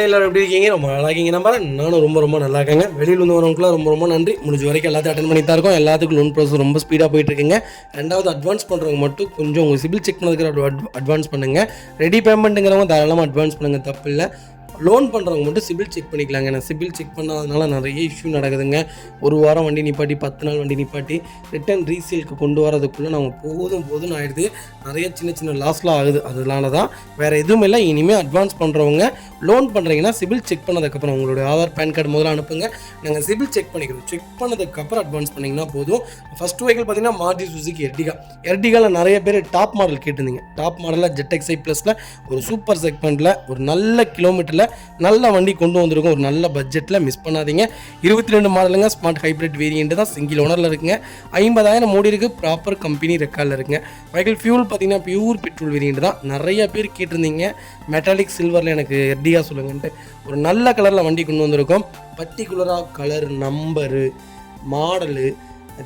எல்லாரும் எப்படி இருக்கீங்க? ரொம்ப நல்லா இருக்கீங்க. நானும் ரொம்ப நல்லா இருக்கேங்க. வெளியில் வந்து வரவங்களுக்குலாம் ரொம்ப நன்றி. முடிஞ்ச வரைக்கும் எல்லாத்தையும் அட்டன் பண்ணி தான் இருக்கோம். எல்லாத்துக்கும் லோன் ப்ராசஸ் ரொம்ப ஸ்பீடாக போயிட்டு இருக்குங்க. ரெண்டாவது அட்வான்ஸ் பண்ணுறவங்க மட்டும் கொஞ்சம் உங்கள் சிபில் செக் பண்ணதுக்கு அட்வான்ஸ் பண்ணுங்கள். ரெடி பேமெண்ட்டுங்கிறவங்க தாராளமாக அட்வான்ஸ் பண்ணுங்கள், தப்பு இல்லை. லோன் பண்ணுறவங்க மட்டும் சிபில் செக் பண்ணிக்கலாங்க. நான் சிபில் செக் பண்ணாதனால நிறைய இஷ்யூ நடக்குதுங்க. ஒரு வாரம் வண்டி நிப்பாட்டி 10 நாள் வண்டி நிப்பாட்டி ரிட்டன் ரீசேலுக்கு கொண்டு வரதுக்குள்ளே நம்ம போதும்னு ஆகிடுது. நிறைய சின்ன லாஸ்லாம் ஆகுது. அதனால தான் வேறு எதுவும் இல்லை. இனிமேல் அட்வான்ஸ் பண்ணுறவங்க லோன் பண்ணுறீங்கன்னா சிபில் செக் பண்ணதுக்கப்புறம் உங்களுடைய ஆதார் பேன் கார்டு முதல்ல அனுப்புங்க. நாங்கள் சிபில் செக் பண்ணிக்கிறோம். செக் பண்ணதுக்கப்புறம் அட்வான்ஸ் பண்ணிங்கன்னா போதும். ஃபஸ்ட் வெஹிக்கிள் பார்த்தீங்கன்னா மாருதி சுசுகி எர்டிகாவில் நிறைய பேர் டாப் மாடல் கேட்டிருந்தீங்க. டாப் மாடலில் ZXi ப்ளஸில் ஒரு சூப்பர் செக்மெண்ட்டில் ஒரு நல்ல கிலோமீட்டரில் நல்ல வண்டி கொண்டு வந்திருக்கும். ஒரு நல்ல பட்ஜெட்டில் மிஸ் பண்ணாதீங்க. 22 மாடலுங்க. ஸ்மார்ட் ஹைப்ரிட் வேரியண்ட் தான். சிங்கிள் ஓனரில் இருக்குங்க. 50,000 ஓடி இருக்குது. ப்ராப்பர் கம்பெனி ரெக்கார்டில் இருக்குங்க. வெஹிக்கிள் ஃபியூல் பார்த்தீங்கன்னா பியூர் பெட்ரோல் வேரியண்ட் தான். நிறைய பேர் கேட்டிருந்தீங்க மெட்டாலிக் சில்வரில் எனக்கு எர்டிகா சொல்லுங்கன்ட்டு. ஒரு நல்ல கலரில் வண்டி கொண்டு வந்திருக்கோம். பர்டிகுலராக கலர், நம்பரு, மாடலு,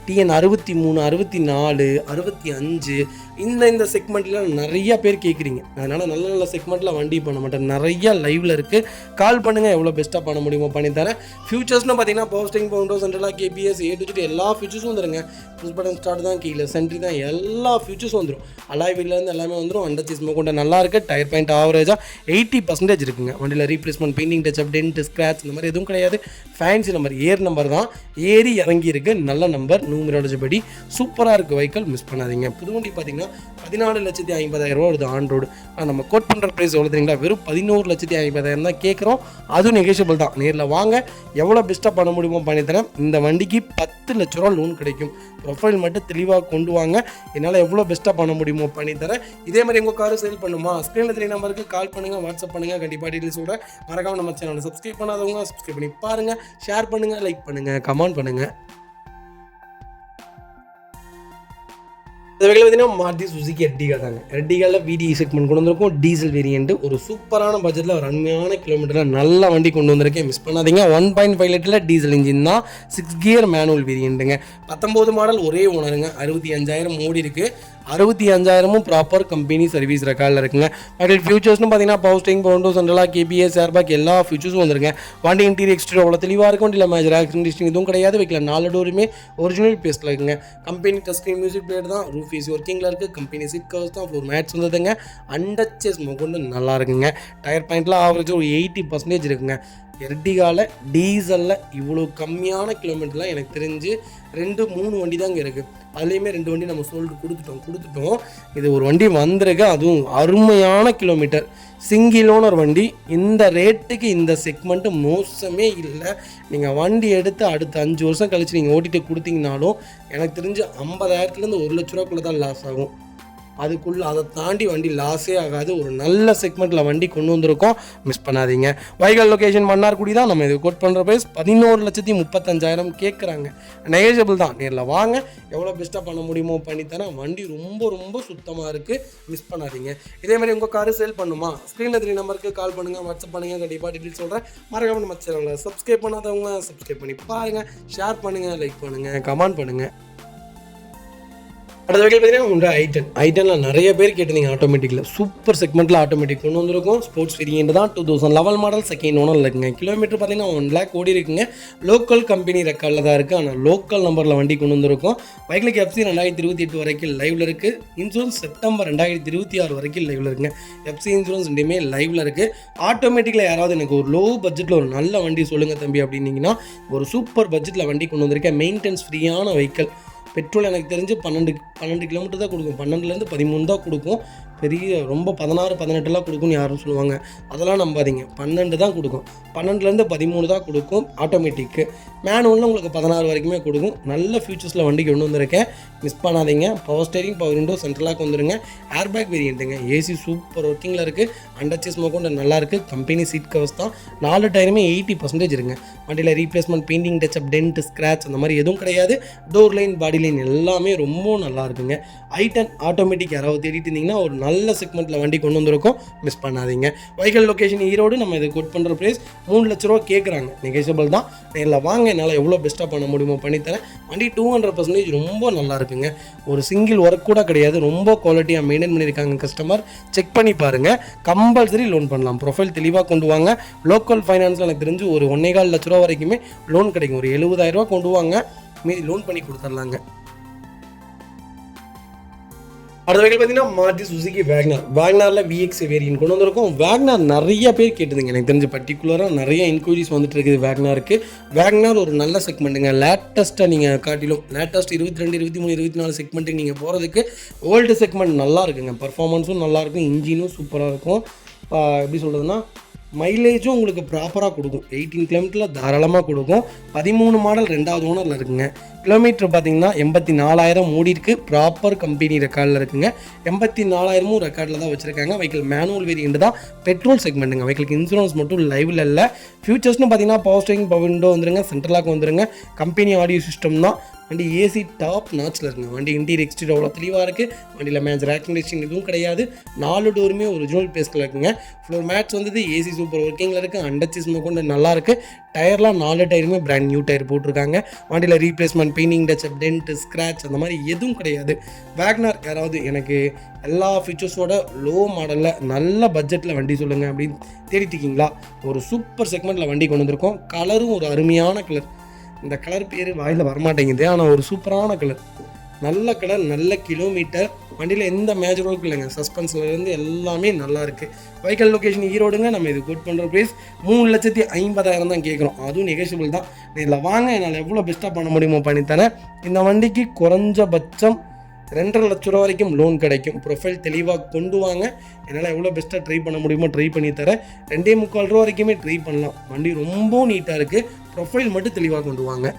TN 63, 64, 65 இந்த செக்மெண்ட்டில் நிறையா பேர் கேட்குறீங்க. அதனால் நல்ல செக்மெண்ட்டில் வண்டி பண்ண மாட்டேன். நிறையா லைவில் இருக்குது. கால் பண்ணுங்கள். எவ்வளோ பெஸ்ட்டாக பண்ண முடியுமோ பண்ணித்தரேன். ஃபியூச்சர்ஸ்னு பார்த்தீங்கன்னா power steering, power window, central lock, KPS, A to Z எல்லா ஃபியூச்சர்ஸும் வந்துடுங்க. புஷ் பட்டன் ஸ்டார்ட் தான், கீழே சென்ட்ரி தான், எல்லா ஃபியூச்சர்ஸும் வந்துடும். அலாய் வீல்லேருந்து எல்லாமே வந்துடும். அண்டர் சிஸ்மோ கொண்ட நல்லா இருக்குது. டயர் பாயிண்ட் ஆவரேஜாக 80% இருக்குங்க. வண்டியில் replacement, painting touch up, dent, scratch இந்த மாதிரி எதுவும் கிடையாது. ஃபேன்சி நம்பர், ஏர் நம்பர் தான். ஏறி இறங்கி இருக்குது. நல்ல நம்பர், நியூமராலஜி படி சூப்பராக இருக்குது. வெஹிக்கிள் மிஸ் பண்ணாதீங்க. புது வண்டி பார்த்தீங்கன்னா 14,50,000 வருது ஆன் ரோடு. ஆனால் நம்ம கோட் பண்ணுற ப்ரைஸ் எவ்வளோ தெரியுங்களா? வெறும் 14,50,000 தான் கேட்குறோம். அதுவும் நெகோஷியபிள் தான். நேரில் வாங்க, எவ்வளோ பெஸ்ட்டாக பண்ண முடியுமோ பண்ணித்தரேன். இந்த வண்டிக்கு 10 லட்ச ரூபா லோன் கிடைக்கும். ப்ரொஃபைல் மட்டும் தெளிவாக கொண்டு வாங்க. என்னால் எவ்வளோ பெஸ்ட்டாக பண்ண முடியுமோ பண்ணித்தரேன். இதே மாதிரி உங்கள் காரு சேல் பண்ணுமா? ஸ்க்ரீனில் 3 நம்பருக்கு கால் பண்ணுங்கள், வாட்ஸ்அப் பண்ணுங்கள். கண்டிப்பாக டீட்டெயில்ஸ் சொல்கிறேன். மறக்காமல் நம்ம சேனலை சப்ஸ்கிரைப் பண்ணாதவங்க சப்ஸ்கிரைப் பண்ணி பாருங்கள். ஷேர் பண்ணுங்கள், லைக் பண்ணுங்கள், கமெண்ட் பண்ணுங்கள். இந்த வகையில் பார்த்தீங்கன்னா மாருதி சுசுகி எர்டிகா தாங்க. எர்டிகாவில் VDI செக்மெண்ட் கொண்டு வந்திருக்கும். டீசல் வேரியண்ட் ஒரு சூப்பரான பட்ஜெட்டில் ஒரு அருமையான கிலோமீட்டரில் நல்ல வண்டி கொண்டு வந்திருக்கேன். மிஸ் பண்ணாதீங்க. 1.5 லிட்டரில் டீசல் இன்ஜின் தான். 6 கியர் மேனுவல் வேரியண்ட்டுங்க. 19 மாடல், ஒரே ஓனருங்க. 65,000 ஓடி இருக்குது. 65,000 ப்ராப்பர் கம்பெனி சர்வீஸ் ரெக்கார்டில் இருக்குங்க. அதில் ஃபியூச்சர்ஸ்னு பார்த்தீங்கன்னா power steering, power window, central lock, KPS, airbag எல்லா ஃபியூச்சர்ஸும் வந்துருங்க. வண்டி இன்டீரியர் எக்ஸ்டீரியர் அவ்வளோ தெளிவாக இருக்கும். இல்லை மேஜர் ஆக்சிடென்ட் எதுவும் கிடையாது. வைக்கல 4 டோருமே ஒரிஜினல் பேஸ்ட்டில் இருக்குங்க. Company touch screen music player தான். ரூஃப் ஏசி ஒர்க்கிங்கில் இருக்குது. கம்பெனி சீட் கவர்ஸ் தான். ஃப்ளோர் மேட்ஸ் வந்ததுங்க. அண்டச்சஸ் கொண்டு நல்லா இருக்குங்க. டயர் பாயிண்ட்லாம் ஆவரேஜ் ஒரு 80% இருக்குங்க. எர்டிகாவில் டீசலில் இவ்வளோ கம்மியான கிலோமீட்டர்லாம் எனக்கு தெரிஞ்சு 2-3 வண்டி தாங்க இருக்குது. அதுலேயுமே 2 வண்டி நம்ம கொடுத்துட்டோம். இது ஒரு வண்டி வந்திருக்கு. அதுவும் அருமையான கிலோமீட்டர், சிங்கிள் ஓனர் வண்டி. இந்த ரேட்டுக்கு இந்த செக்மெண்ட்டு மோசமே இல்லை. நீங்கள் வண்டி எடுத்து அடுத்த 5 வருஷம் கழித்து நீங்கள் ஓட்டிகிட்டு கொடுத்தீங்கனாலும் எனக்கு தெரிஞ்சு 50,000 1 லட்ச ரூபாக்குள்ளே தான் லாஸ் ஆகும். அதுக்குள்ளே அதை தாண்டி வண்டி லாஸே ஆகாது. ஒரு நல்ல செக்மெண்ட்டில் வண்டி கொண்டு வந்திருக்கோம். மிஸ் பண்ணாதீங்க. வைகல் லொக்கேஷன் மன்னார்குடி தான். நம்ம இது கோட் பண்ணுற ப்ரைஸ் 11,35,000 கேட்குறாங்க. நெகோஷியபிள் தான். நேரில் வாங்க, எவ்வளோ பெஸ்ட்டாக பண்ண முடியுமோ பண்ணித்தரேன். வண்டி ரொம்ப சுத்தமாக இருக்குது. மிஸ் பண்ணாதீங்க. இதே மாதிரி உங்கள் காரு சேல் பண்ணுமா? ஸ்க்ரீனில் 3 நம்பருக்கு கால் பண்ணுங்கள், வாட்ஸ்அப் பண்ணுங்கள். கண்டிப்பாக டீட்டெயில்ஸ் சொல்கிறேன். மறக்காமல் நம்ம சேனலை சப்ஸ்கிரைப் பண்ணாதவங்க சப்ஸ்கிரைப் பண்ணி பாருங்கள். ஷேர் பண்ணுங்கள், லைக் பண்ணுங்கள், கமெண்ட் பண்ணுங்கள். அடுத்த வகையில் பார்த்தீங்கன்னா ஐட்டனில் நிறைய பேர் கேட்டிருந்தீங்க. ஆட்டோமேட்டிக்கில் சூப்பர் செக்மெண்ட்டில் ஆட்டோமேட்டிக் கொண்டு வந்திருக்கும். ஸ்போர்ட்ஸ் வேரியண்ட் தான். 2011 மாடல், செகண்ட் ஓனர் இருக்குங்க. கிலோமீட்டர் பார்த்தீங்கன்னா 1 lakh ஓடி இருக்குங்க. லோக்கல் கம்பெனி ரெக்கார்டில் தான் இருக்குது. ஆனால் லோக்கல் நம்பரில் வண்டி கொண்டு வந்திருக்கும். பைக்கில் FC 2028 வரைக்கும் லைவில் இருக்குது. இன்சூரன்ஸ் செப்டம்பர் 2026 வரைக்கும் லைவில் இருக்குங்க. FC இன்சூரன்ஸ் ரெண்டுமே லைவில் இருக்குது. ஆட்டோமேட்டிக்கில் யாராவது எனக்கு ஒரு லோ பட்ஜெட்டில் ஒரு நல்ல வண்டி சொல்லுங்கள் தம்பி அப்படின்னீங்கன்னா ஒரு சூப்பர் பட்ஜெட்டில் வண்டி கொண்டு வந்திருக்கேன். Maintenance ஃப்ரீயான vehicle. பெட்ரோல் எனக்கு தெரிஞ்சு 12 கிலோமீட்டர் தான் கொடுக்கும். 12லேருந்து 13 தான் கொடுக்கும். பெரிய ரொம்ப 16-18 கொடுக்கும்னு யாரும் சொல்லுவாங்க. அதெல்லாம் நம்பாதீங்க. 12 தான் கொடுக்கும். 12லேருந்து 13 தான் கொடுக்கும் ஆட்டோமேட்டிக்கு. மேனுவலில் உங்களுக்கு 16 வரைக்குமே கொடுக்கும். நல்ல ஃபியூச்சர்ஸில் வண்டிக்கு கொண்டு வந்திருக்கேன். மிஸ் பண்ணாதீங்க. பவர் ஸ்டீரிங், பவர் விண்டோ, சென்ட்ரலாக வந்துருங்க. ஏர்பேக் வேரியண்ட்டுங்க. ஏசி சூப்பர் ஒர்க்கிங்கில் இருக்குது. அண்டர்ச்சேஸ் கொண்டு நல்லா இருக்குது. கம்பெனி சீட் கவர்ஸ் தான். 4 டயருமே 80% இருக்குங்க. வண்டியில் replacement, painting touch up, dent, scratch அந்த மாதிரி எதுவும் கிடையாது. டோர் லைன், பாடி லைன் எல்லாமே ரொம்ப நல்லா இருக்குங்க. i10 ஆட்டோமேட்டிக் யாராவது தேடிட்டு இருந்தீங்கன்னா ஒரு நல்ல செக்மெண்ட்டில் வண்டி கொண்டு வந்திருக்கோம், மிஸ் பண்ணாதீங்க. Vehicle location Erode. நம்ம இதை கோட் பண்ணுற ப்ரைஸ் 3 லட்ச ரூபா கேட்குறாங்க, நெகோஷியபிள் தான். நேரில் வாங்க, என்னால் எவ்வளோ பெஸ்ட்டாக பண்ண முடியுமோ பண்ணித்தரேன். வண்டி 200% ரொம்ப நல்லா இருக்குங்க. ஒரு சிங்கிள் ஒர்க் கூட கிடையாது, ரொம்ப குவாலிட்டியாக மெயின்டைன் பண்ணியிருக்காங்க. கஸ்டமர் செக் பண்ணி பாருங்கள், கம்பல்சரி லோன் பண்ணலாம். ப்ரொஃபைல் தெளிவாக கொண்டு வாங்க. லோக்கல் ஃபைனான்ஸில் எனக்கு தெரிஞ்சு ஒரு 1.25 லட்ச ரூபா வரைக்குமே லோன் கிடைக்கும். ஒரு 70,000 ரூபா கொண்டு வாங்க, மீதி லோன் பண்ணி கொடுத்துர்லாங்க. அடுத்த வகையில் பார்த்தீங்கன்னா மாருதி சுசுகி வேக்னார். வேக்னாரில் விஎக்ஸ் வேரியன்ட் கொண்டு வந்திருக்கும். வேக்னார் நிறைய பேர் கேட்டுதுங்க, எனக்கு தெரிஞ்ச பர்டிகுலராக நிறைய என்கொயரிஸ் வந்துட்டு இருக்குது வேக்னாருக்கு. வேக்னார் ஒரு நல்ல செக்மெண்ட்டுங்க. லேட்டஸ்ட்டாக நீங்கள் காட்டிலும் லேட்டஸ்ட் 22, 23, 24 செக்மெண்ட்டுக்கு நீங்கள் போகிறதுக்கு ஓல்டு செக்மெண்ட் நல்லா இருக்குங்க. பர்ஃபார்மன்ஸும் நல்லாயிருக்கும், இன்ஜினும் சூப்பராக இருக்கும். எப்படி சொல்கிறதுனா மைலேஜும் உங்களுக்கு ப்ராப்பராக கொடுக்கும். 18 கிலோமீட்டரில் தாராளமாக கொடுக்கும். 13 மாடல் 2வது ஓனரில் இருக்குங்க. கிலோமீட்டர் பார்த்தீங்கன்னா 84,000 மூடி இருக்குது. ப்ராப்பர் கம்பெனி ரெக்கார்டில் இருக்குங்க. 84,000 ரெக்கார்டில் தான் வச்சுருக்காங்க. வெஹிக்கிள் மேனுவல் வேரியன்ட் தான், பெட்ரோல் செக்மெண்ட்டுங்க. வெஹிக்கிளுக்கு இன்சூரன்ஸ் மட்டும் லைவில் இல்லை. ஃபியூச்சர்ஸ்னு பார்த்தீங்கன்னா பவர் ஸ்டீரிங், பவர் விண்டோ வந்துருங்க, சென்ட்ரலாக் வந்துருங்க. கம்பெனி ஆடியோ சிஸ்டம் தான். வண்டி ஏசி டாப் நாச்சில் இருக்குங்க. வண்டி இன்டீரியர் எக்ஸ்டீரியர் அவ்வளோ தெளிவாக இருக்குது. வண்டியில் மேஜர் ஏர் கண்டிஷன் எதுவும் கிடையாது. 4 டோருமே ஒரிஜினல் பேஸ்கில் இருக்குங்க. ஃப்ளோர் மேட்ச் வந்தது ஏசி சூப்பர் ஒர்க்கிங்கில் இருக்குது. அண்டர்ச்சிஸ்மே கொண்டு நல்லாயிருக்கு. டயர்லாம் 4 டயருமே பிராண்ட் நியூ டயர் போட்டிருக்காங்க. வண்டியில் replacement, painting touch up, dent, scratch அந்த மாதிரி எதுவும் கிடையாது. வேக்னார் யாராவது எனக்கு எல்லா ஃபீச்சர்ஸோட லோ மாடலில் நல்ல பட்ஜெட்டில் வண்டி சொல்லுங்கள் அப்படின்னு தேடிட்டிருக்கீங்களா? ஒரு சூப்பர் செக்மெண்ட்டில் வண்டி கொண்டு வந்திருக்கோம். கலரும் ஒரு அருமையான கலர். இந்த கலர் பேர் வாயில் வரமாட்டேங்குது, ஆனால் ஒரு சூப்பரான கலர், நல்ல கலர், நல்ல கிலோமீட்டர். வண்டியில் எந்த மேஜர் ஒர்க் இல்லைங்க. சஸ்பென்ஸ்லேருந்து எல்லாமே நல்லா இருக்குது. வெஹிக்கல் லொக்கேஷன் ஈரோடுங்க. நம்ம இது கோட் பண்ணுற ப்ரைஸ் 3,50,000 தான் கேட்குறோம். அதுவும் நெகோஷியபிள் தான். இதில் வாங்க, என்னால் எவ்வளோ பெஸ்ட்டாக பண்ண முடியுமோ பண்ணித்தரேன். இந்த வண்டிக்கு குறைஞ்சபட்சம் 2.5 லட்ச ரூபா வரைக்கும் லோன் கிடைக்கும். ப்ரொஃபைல் தெளிவாக கொண்டு வாங்க, என்னால் எவ்வளோ பெஸ்ட்டாக ட்ரை பண்ண முடியுமோ ட்ரை பண்ணி தரேன். 2.25 ரூபா வரைக்குமே ட்ரை பண்ணலாம். வண்டி ரொம்ப நீட்டாக இருக்குது. ப்ரொஃபைல் மட்டும் தெளிவாக கொண்டு வாங்க.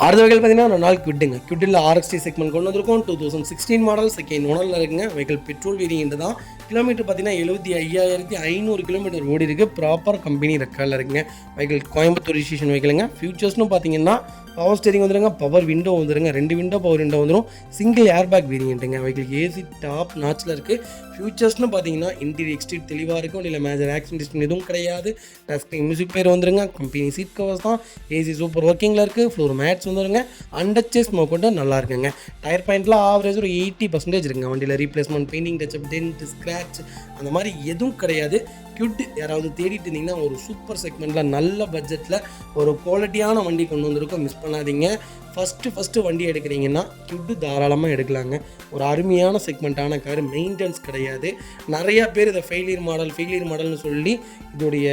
அடுத்த வகையில் பார்த்தீங்கன்னா ஒரு நாள் குவிட்டுங்க. குவிட்டில் RXT செக்மெண்ட் கொண்டு வந்திருக்கோம். 2016 மாடல், செகண்ட் ஓனரில் இருக்குங்க. வெஹிக்கிள் பெட்ரோல் வேரியன்ட் தான். கிலோமீட்டர் பார்த்தீங்கன்னா 75,500 கிலோமீட்டர் ஓடி இருக்குது. ப்ராப்பர் கம்பெனி ரெக்கார்டில் இருக்குங்க. வெஹிக்கிள் கோயம்புத்தூர் ரிஜிஸ்ட்ரேஷன் வெஹிக்கிளுங்க. ஃபியூச்சர்ஸ்னு பார்த்தீங்கன்னா பவர் ஸ்டீரிங் வந்துருங்க, பவர் விண்டோ வந்துருங்க, 2 விண்டோ பவர் விண்டோ வந்துடும். சிங்கிள் ஏர் பேக் வேரியன்ட்டுங்க. வெஹிக்கிளுக்கு ஏசி டாப் நாச்சில் இருக்குது. ஃபியூச்சர்ஸ்னு பார்த்தீங்கன்னா இன்டீரியர் எக்ஸ்டீரியர் தெளிவாக இருக்கும். இல்லை மேஜர் ஆக்சிடென்ட் எதுவும் கிடையாது. டஸ்கிங் மியூசிக் பேர் வந்துருங்க. கம்பெனி சீட் கவர்ஸ் தான். ஏசி சூப்பர் ஒர்க்கிங்கில் இருக்குது. ஃப்ளோர் மேட்ஸ் வந்துருங்க. அண்டர்ச்சேஸ் கொண்டு நல்லா இருக்குங்க. டயர் பாயிண்ட்லாம் ஆவரேஜ் ஒரு 80% இருக்குங்க. வண்டியில் replacement, painting touch up, dent, scratch அந்த மாதிரி எதுவும் கிடையாது. கியூட் யாராவது தேடிட்டு இருந்தீங்கன்னா ஒரு சூப்பர் செக்மெண்ட்டில் நல்ல பட்ஜெட்டில் ஒரு குவாலிட்டியான வண்டி கொண்டு வந்திருக்கோம், மிஸ் பண்ணாதீங்க. ஃபஸ்ட்டு வண்டி எடுக்கிறீங்கன்னா கியூட்டு தாராளமாக எடுக்கலாங்க. ஒரு அருமையான செக்மெண்ட்டான கார், மெயின்டெனன்ஸ் கிடையாது. நிறையா பேர் இதை ஃபெயிலியர் மாடல்னு சொல்லி இதோடைய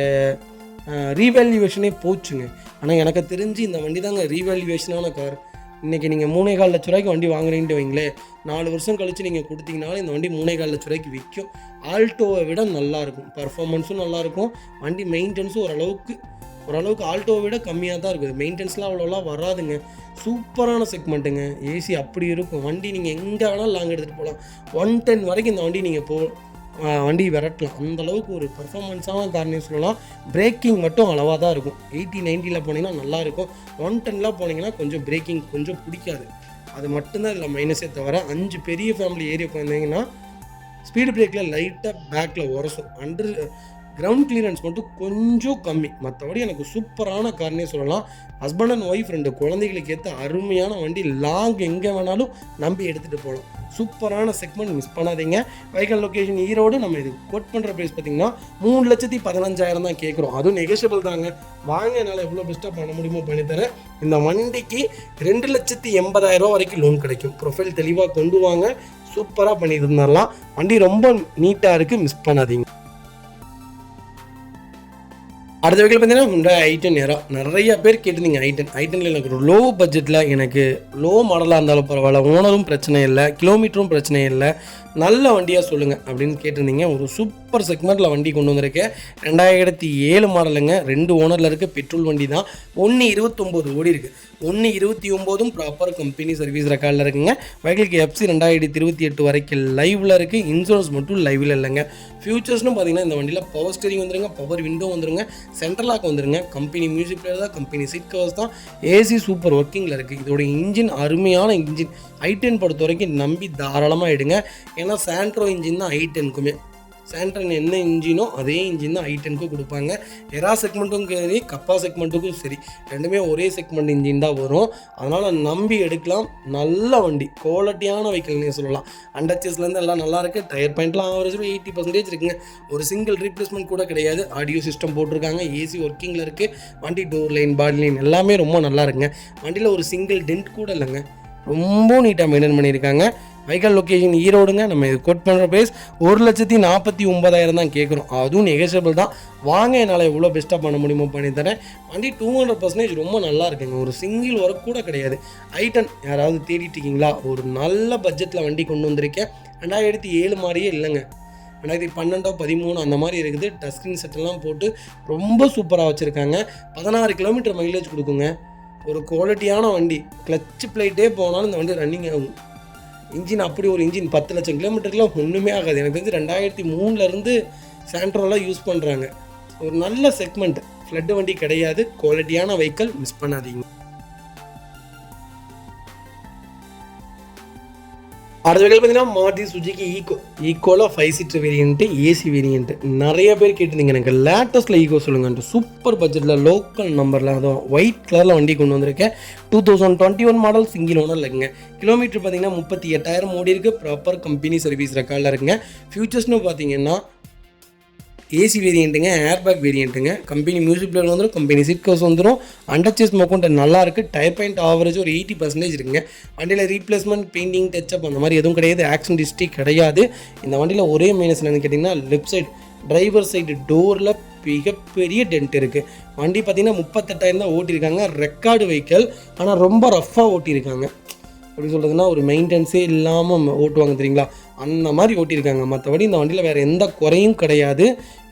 ரீவேல்யூவேஷனே போச்சுங்க. ஆனால் எனக்கு தெரிஞ்சு இந்த வண்டி தாங்க ரீவேல்யூவேஷனான கார். இன்றைக்கி நீங்கள் 3.25 லட்ச ரூபாய்க்கு வண்டி வாங்குறீன்ட்டு வைங்களேன், 4 வருஷம் கழித்து நீங்கள் கொடுத்தீங்கனாலும் இந்த வண்டி 3.25 லட்ச ரூபாய்க்கு விற்கும். ஆல்டோவை விட நல்லாயிருக்கும், பர்ஃபார்மன்ஸும் நல்லாயிருக்கும். வண்டி மெயின்டெனன்ஸும் ஓரளவுக்கு ஆல்டோவை விட கம்மியாக தான் இருக்குது. மெயின்டெனன்ஸ்லாம் அவ்வளோலாம் வராதுங்க. சூப்பரான செக்மெண்ட்டுங்க. ஏசி அப்படி இருக்கும். வண்டி நீங்கள் எங்கே வேணாலும் லாங் எடுத்துகிட்டு போகலாம். 110 வரைக்கும் இந்த வண்டி நீங்கள் வண்டி விரட்டலாம். அந்தளவுக்கு ஒரு பர்ஃபார்மன்ஸான காரணம் சொல்லலாம். பிரேக்கிங் மட்டும் அளவாக தான் இருக்கும். 80-90 போனீங்கன்னா நல்லாயிருக்கும். 110 போனீங்கன்னா கொஞ்சம் பிரேக்கிங் கொஞ்சம் பிடிக்காது. அது மட்டும்தான் இதில் மைனஸே தவிர 5 பெரிய ஃபேமிலி ஏரியா போயிருந்தீங்கன்னா ஸ்பீடு பிரேக்கில் லைட்டாக பேக்கில் உரசும். கிரவுண்ட் கிளியரன்ஸ் மட்டும் கொஞ்சம் கம்மி. மற்றபடி எனக்கு சூப்பரான கார்னே சொல்லலாம். ஹஸ்பண்ட் அண்ட் ஒய்ஃப் 2 குழந்தைகளுக்கு ஏற்ற அருமையான வண்டி. லாங் எங்கே வேணாலும் நம்பி எடுத்துகிட்டு போகலாம். சூப்பரான செக்மெண்ட், மிஸ் பண்ணாதீங்க. Vehicle location Erode. நம்ம இது கோட் பண்ணுற ப்ரைஸ் பார்த்தீங்கன்னா 3,15,000 தான் கேட்குறோம். அதுவும் நெகோஷியபிள் தாங்க. வாங்க, என்னால் எவ்வளோ பெஸ்ட்டாக பண்ண முடியுமோ பண்ணித்தரேன். இந்த வண்டிக்கு 2,80,000 வரைக்கும் லோன் கிடைக்கும். ப்ரொஃபைல் தெளிவாக கொண்டு வாங்க, சூப்பராக பண்ணி தந்துடலாம். வண்டி ரொம்ப நீட்டாக இருக்குது, மிஸ் பண்ணாதீங்க. அடுத்த வெஹிக்கிள் பார்த்தீங்கன்னா Hyundai i10 Nera. நிறைய பேர் கேட்டிருந்தீங்க i10 எனக்கு ஒரு லோ பட்ஜெட்டில், எனக்கு லோ மாடலாக இருந்தாலும் பரவாயில்ல, ஓனரும் பிரச்சனை இல்லை, கிலோமீட்டரும் பிரச்சனை இல்லை, நல்ல வண்டியாக சொல்லுங்கள் அப்படின்னு கேட்டிருந்தீங்க. ஒரு சூப்பர் செக்மெண்ட்டில் வண்டி கொண்டு வந்திருக்கேன். 2007 மாடலுங்க. 2 ஓனரில் இருக்குது. பெட்ரோல் வண்டி தான். 1.29 ஓடி இருக்குது. 1.29 ப்ராப்பர் கம்பெனி சர்வீஸ் ரெக்கார்டில் இருக்குங்க. வெஹிக்கிளுக்கு FC 2028 வரைக்கும் லைவில் இருக்குது. இன்சூரன்ஸ் மட்டும் லைவில் இல்லைங்க. ஃபியூச்சர்ஸ்னு பார்த்தீங்கன்னா இந்த வண்டியில் பவர் ஸ்டீரிங் வந்துருங்க, பவர் விண்டோ வந்துருங்க, சென்ட்ரல் லாக் வந்துருங்க. கம்பெனி மியூசிக் பிளேயர் தான், கம்பெனி சீட் கவர்ஸ் தான், ஏசி சூப்பர் ஒர்க்கிங்கில் இருக்குது. இதோட இன்ஜின் அருமையான இன்ஜின். i10 பொறுத்த வரைக்கும் நம்பி தாராளமாக எடுங்க. ஏன்னா சாண்ட்ரோ இன்ஜின் தான் i10க்குமே. சாண்ட்ரன் என்ன இன்ஜினோ அதே இன்ஜின் தான் i10க்கும் கொடுப்பாங்க. எரா செக்மெண்ட்டும் சரி, கப்பா செக்மெண்ட்டுக்கும் சரி, ரெண்டுமே ஒரே செக்மெண்ட் இன்ஜின் தான் வரும். அதனால் நம்பி எடுக்கலாம். நல்ல வண்டி, குவாலிட்டியான வெஹிக்கிள் நீங்கள் சொல்லலாம். அண்டர்ச்சேஸ்லேருந்து எல்லாம் நல்லாயிருக்கு. டயர் பாயிண்ட்லாம் ஆவரேஜ் 80% இருக்குங்க. ஒரு சிங்கிள் ரீப்ளேஸ்மெண்ட் கூட கிடையாது. ஆடியோ சிஸ்டம் போட்டிருக்காங்க, ஏசி ஒர்க்கிங்கில் இருக்குது. வண்டி டோர் லைன், பாடி லைன் எல்லாமே ரொம்ப நல்லா இருக்குங்க. வண்டியில் ஒரு சிங்கிள் டென்ட் கூட இல்லைங்க. ரொம்ப நீட்டாக மெயின்டைன் பண்ணியிருக்காங்க. வெஹிக்கல் லொக்கேஷன் ஈரோடுங்க. நம்ம இது கோட் பண்ணுற ப்ரைஸ் 1,49,000 தான் கேட்குறோம். அதுவும் நெகோஷியபிள் தான். வாங்க, என்னால் எவ்வளோ பெஸ்ட்டாக பண்ண முடியுமோ பண்ணித்தரேன். வண்டி 200% ரொம்ப நல்லா இருக்குங்க. ஒரு சிங்கிள் ஒர்க் கூட கிடையாது. i10 யாராவது தேடிட்டு இருக்கீங்களா? ஒரு நல்ல பட்ஜெட்டில் வண்டி கொண்டு வந்திருக்கேன். 2007 மாதிரியே இல்லைங்க. 2012, 13 அந்த மாதிரி இருக்குது. டச் ஸ்க்ரீன் செட்டெல்லாம் போட்டு ரொம்ப சூப்பராக வச்சுருக்காங்க. 16 கிலோமீட்டர் மைலேஜ் கொடுக்குங்க. ஒரு குவாலிட்டியான வண்டி. கிளச் பிளேட்டே போனாலும் இந்த வண்டி ரன்னிங் ஆகும். இன்ஜின் அப்படி ஒரு இன்ஜின். 10 லட்சம் கிலோமீட்டருக்குலாம் ஒன்றுமே ஆகாது. எனக்கு தெரிஞ்சு 2003 சாண்ட்ரோலாம் யூஸ் பண்ணுறாங்க. ஒரு நல்ல செக்மெண்ட். ஃப்ளட் வண்டி கிடையாது. குவாலிட்டியான வெஹிக்கிள், மிஸ் பண்ணாதீங்க. அடுத்த வெஹிக்கிள் பார்த்தீங்கன்னா மாருதி சுஜுகி ஈக்கோவில் 5 சீட்டர் வேரியண்ட்டு, ஏசி வேரியண்ட்டு. நிறைய பேர் கேட்டிருந்தீங்க எனக்கு லேட்டஸ்ட்டில் ஈக்கோ சொல்லுங்கன்ட்டு. சூப்பர் பட்ஜெட்டில் லோக்கல் நம்பரில், அதுவும் ஒயிட் கலரில் வண்டி கொண்டு வந்திருக்கேன். 2021 மாடல், சிங்கிள் ஓனர் இல்லைங்க. கிலோமீட்டர் பார்த்தீங்கன்னா 38,000 ஓடி இருக்குது. ப்ராப்பர் கம்பெனி சர்வீஸ் ரெக்கார்டில் இருக்குங்க. ஃபியூச்சர்ஸ்னு பார்த்தீங்கன்னா ஏசி வேரியண்ட்டுங்க, ஏர்பேக் வேரியண்ட்டுங்க. கம்பெனி மியூசிக் பிளேயர் வந்துடும், கம்பெனி சீட் கவர்ஸ் வந்துடும். அண்டர்ச்சேஸ் மொக்கௌண்ட் நல்லா இருக்குது. டயர் பாயிண்ட் ஆவரேஜ் ஒரு 80% இருக்குங்க. வண்டியில் ரீப்ளேஸ்மெண்ட், பெயிண்டிங், டச்சப் அந்த மாதிரி எதுவும் கிடையாது. ஆக்சிடென்ட் ஹிஸ்ட்ரி கிடையாது. இந்த வண்டியில் ஒரே மைனஸ் என்னென்னு கேட்டிங்கன்னா, லெஃப்ட் சைடு டிரைவர் சைடு டோரில் மிகப்பெரிய டென்ட் இருக்குது. வண்டி பார்த்திங்கன்னா 38,000 தான் ஓட்டியிருக்காங்க. ரெக்கார்டு வெஹிக்கிள், ஆனால் ரொம்ப ரஃப்பாக ஓட்டியிருக்காங்க. எப்படி சொல்கிறதுனா, ஒரு மெயின்டெனன்ஸே இல்லாமல் ஓட்டுவாங்க தெரியுங்களா, அந்த மாதிரி ஓட்டியிருக்காங்க. மற்றபடி இந்த வண்டியில் வேறு எந்த குறையும் கிடையாது.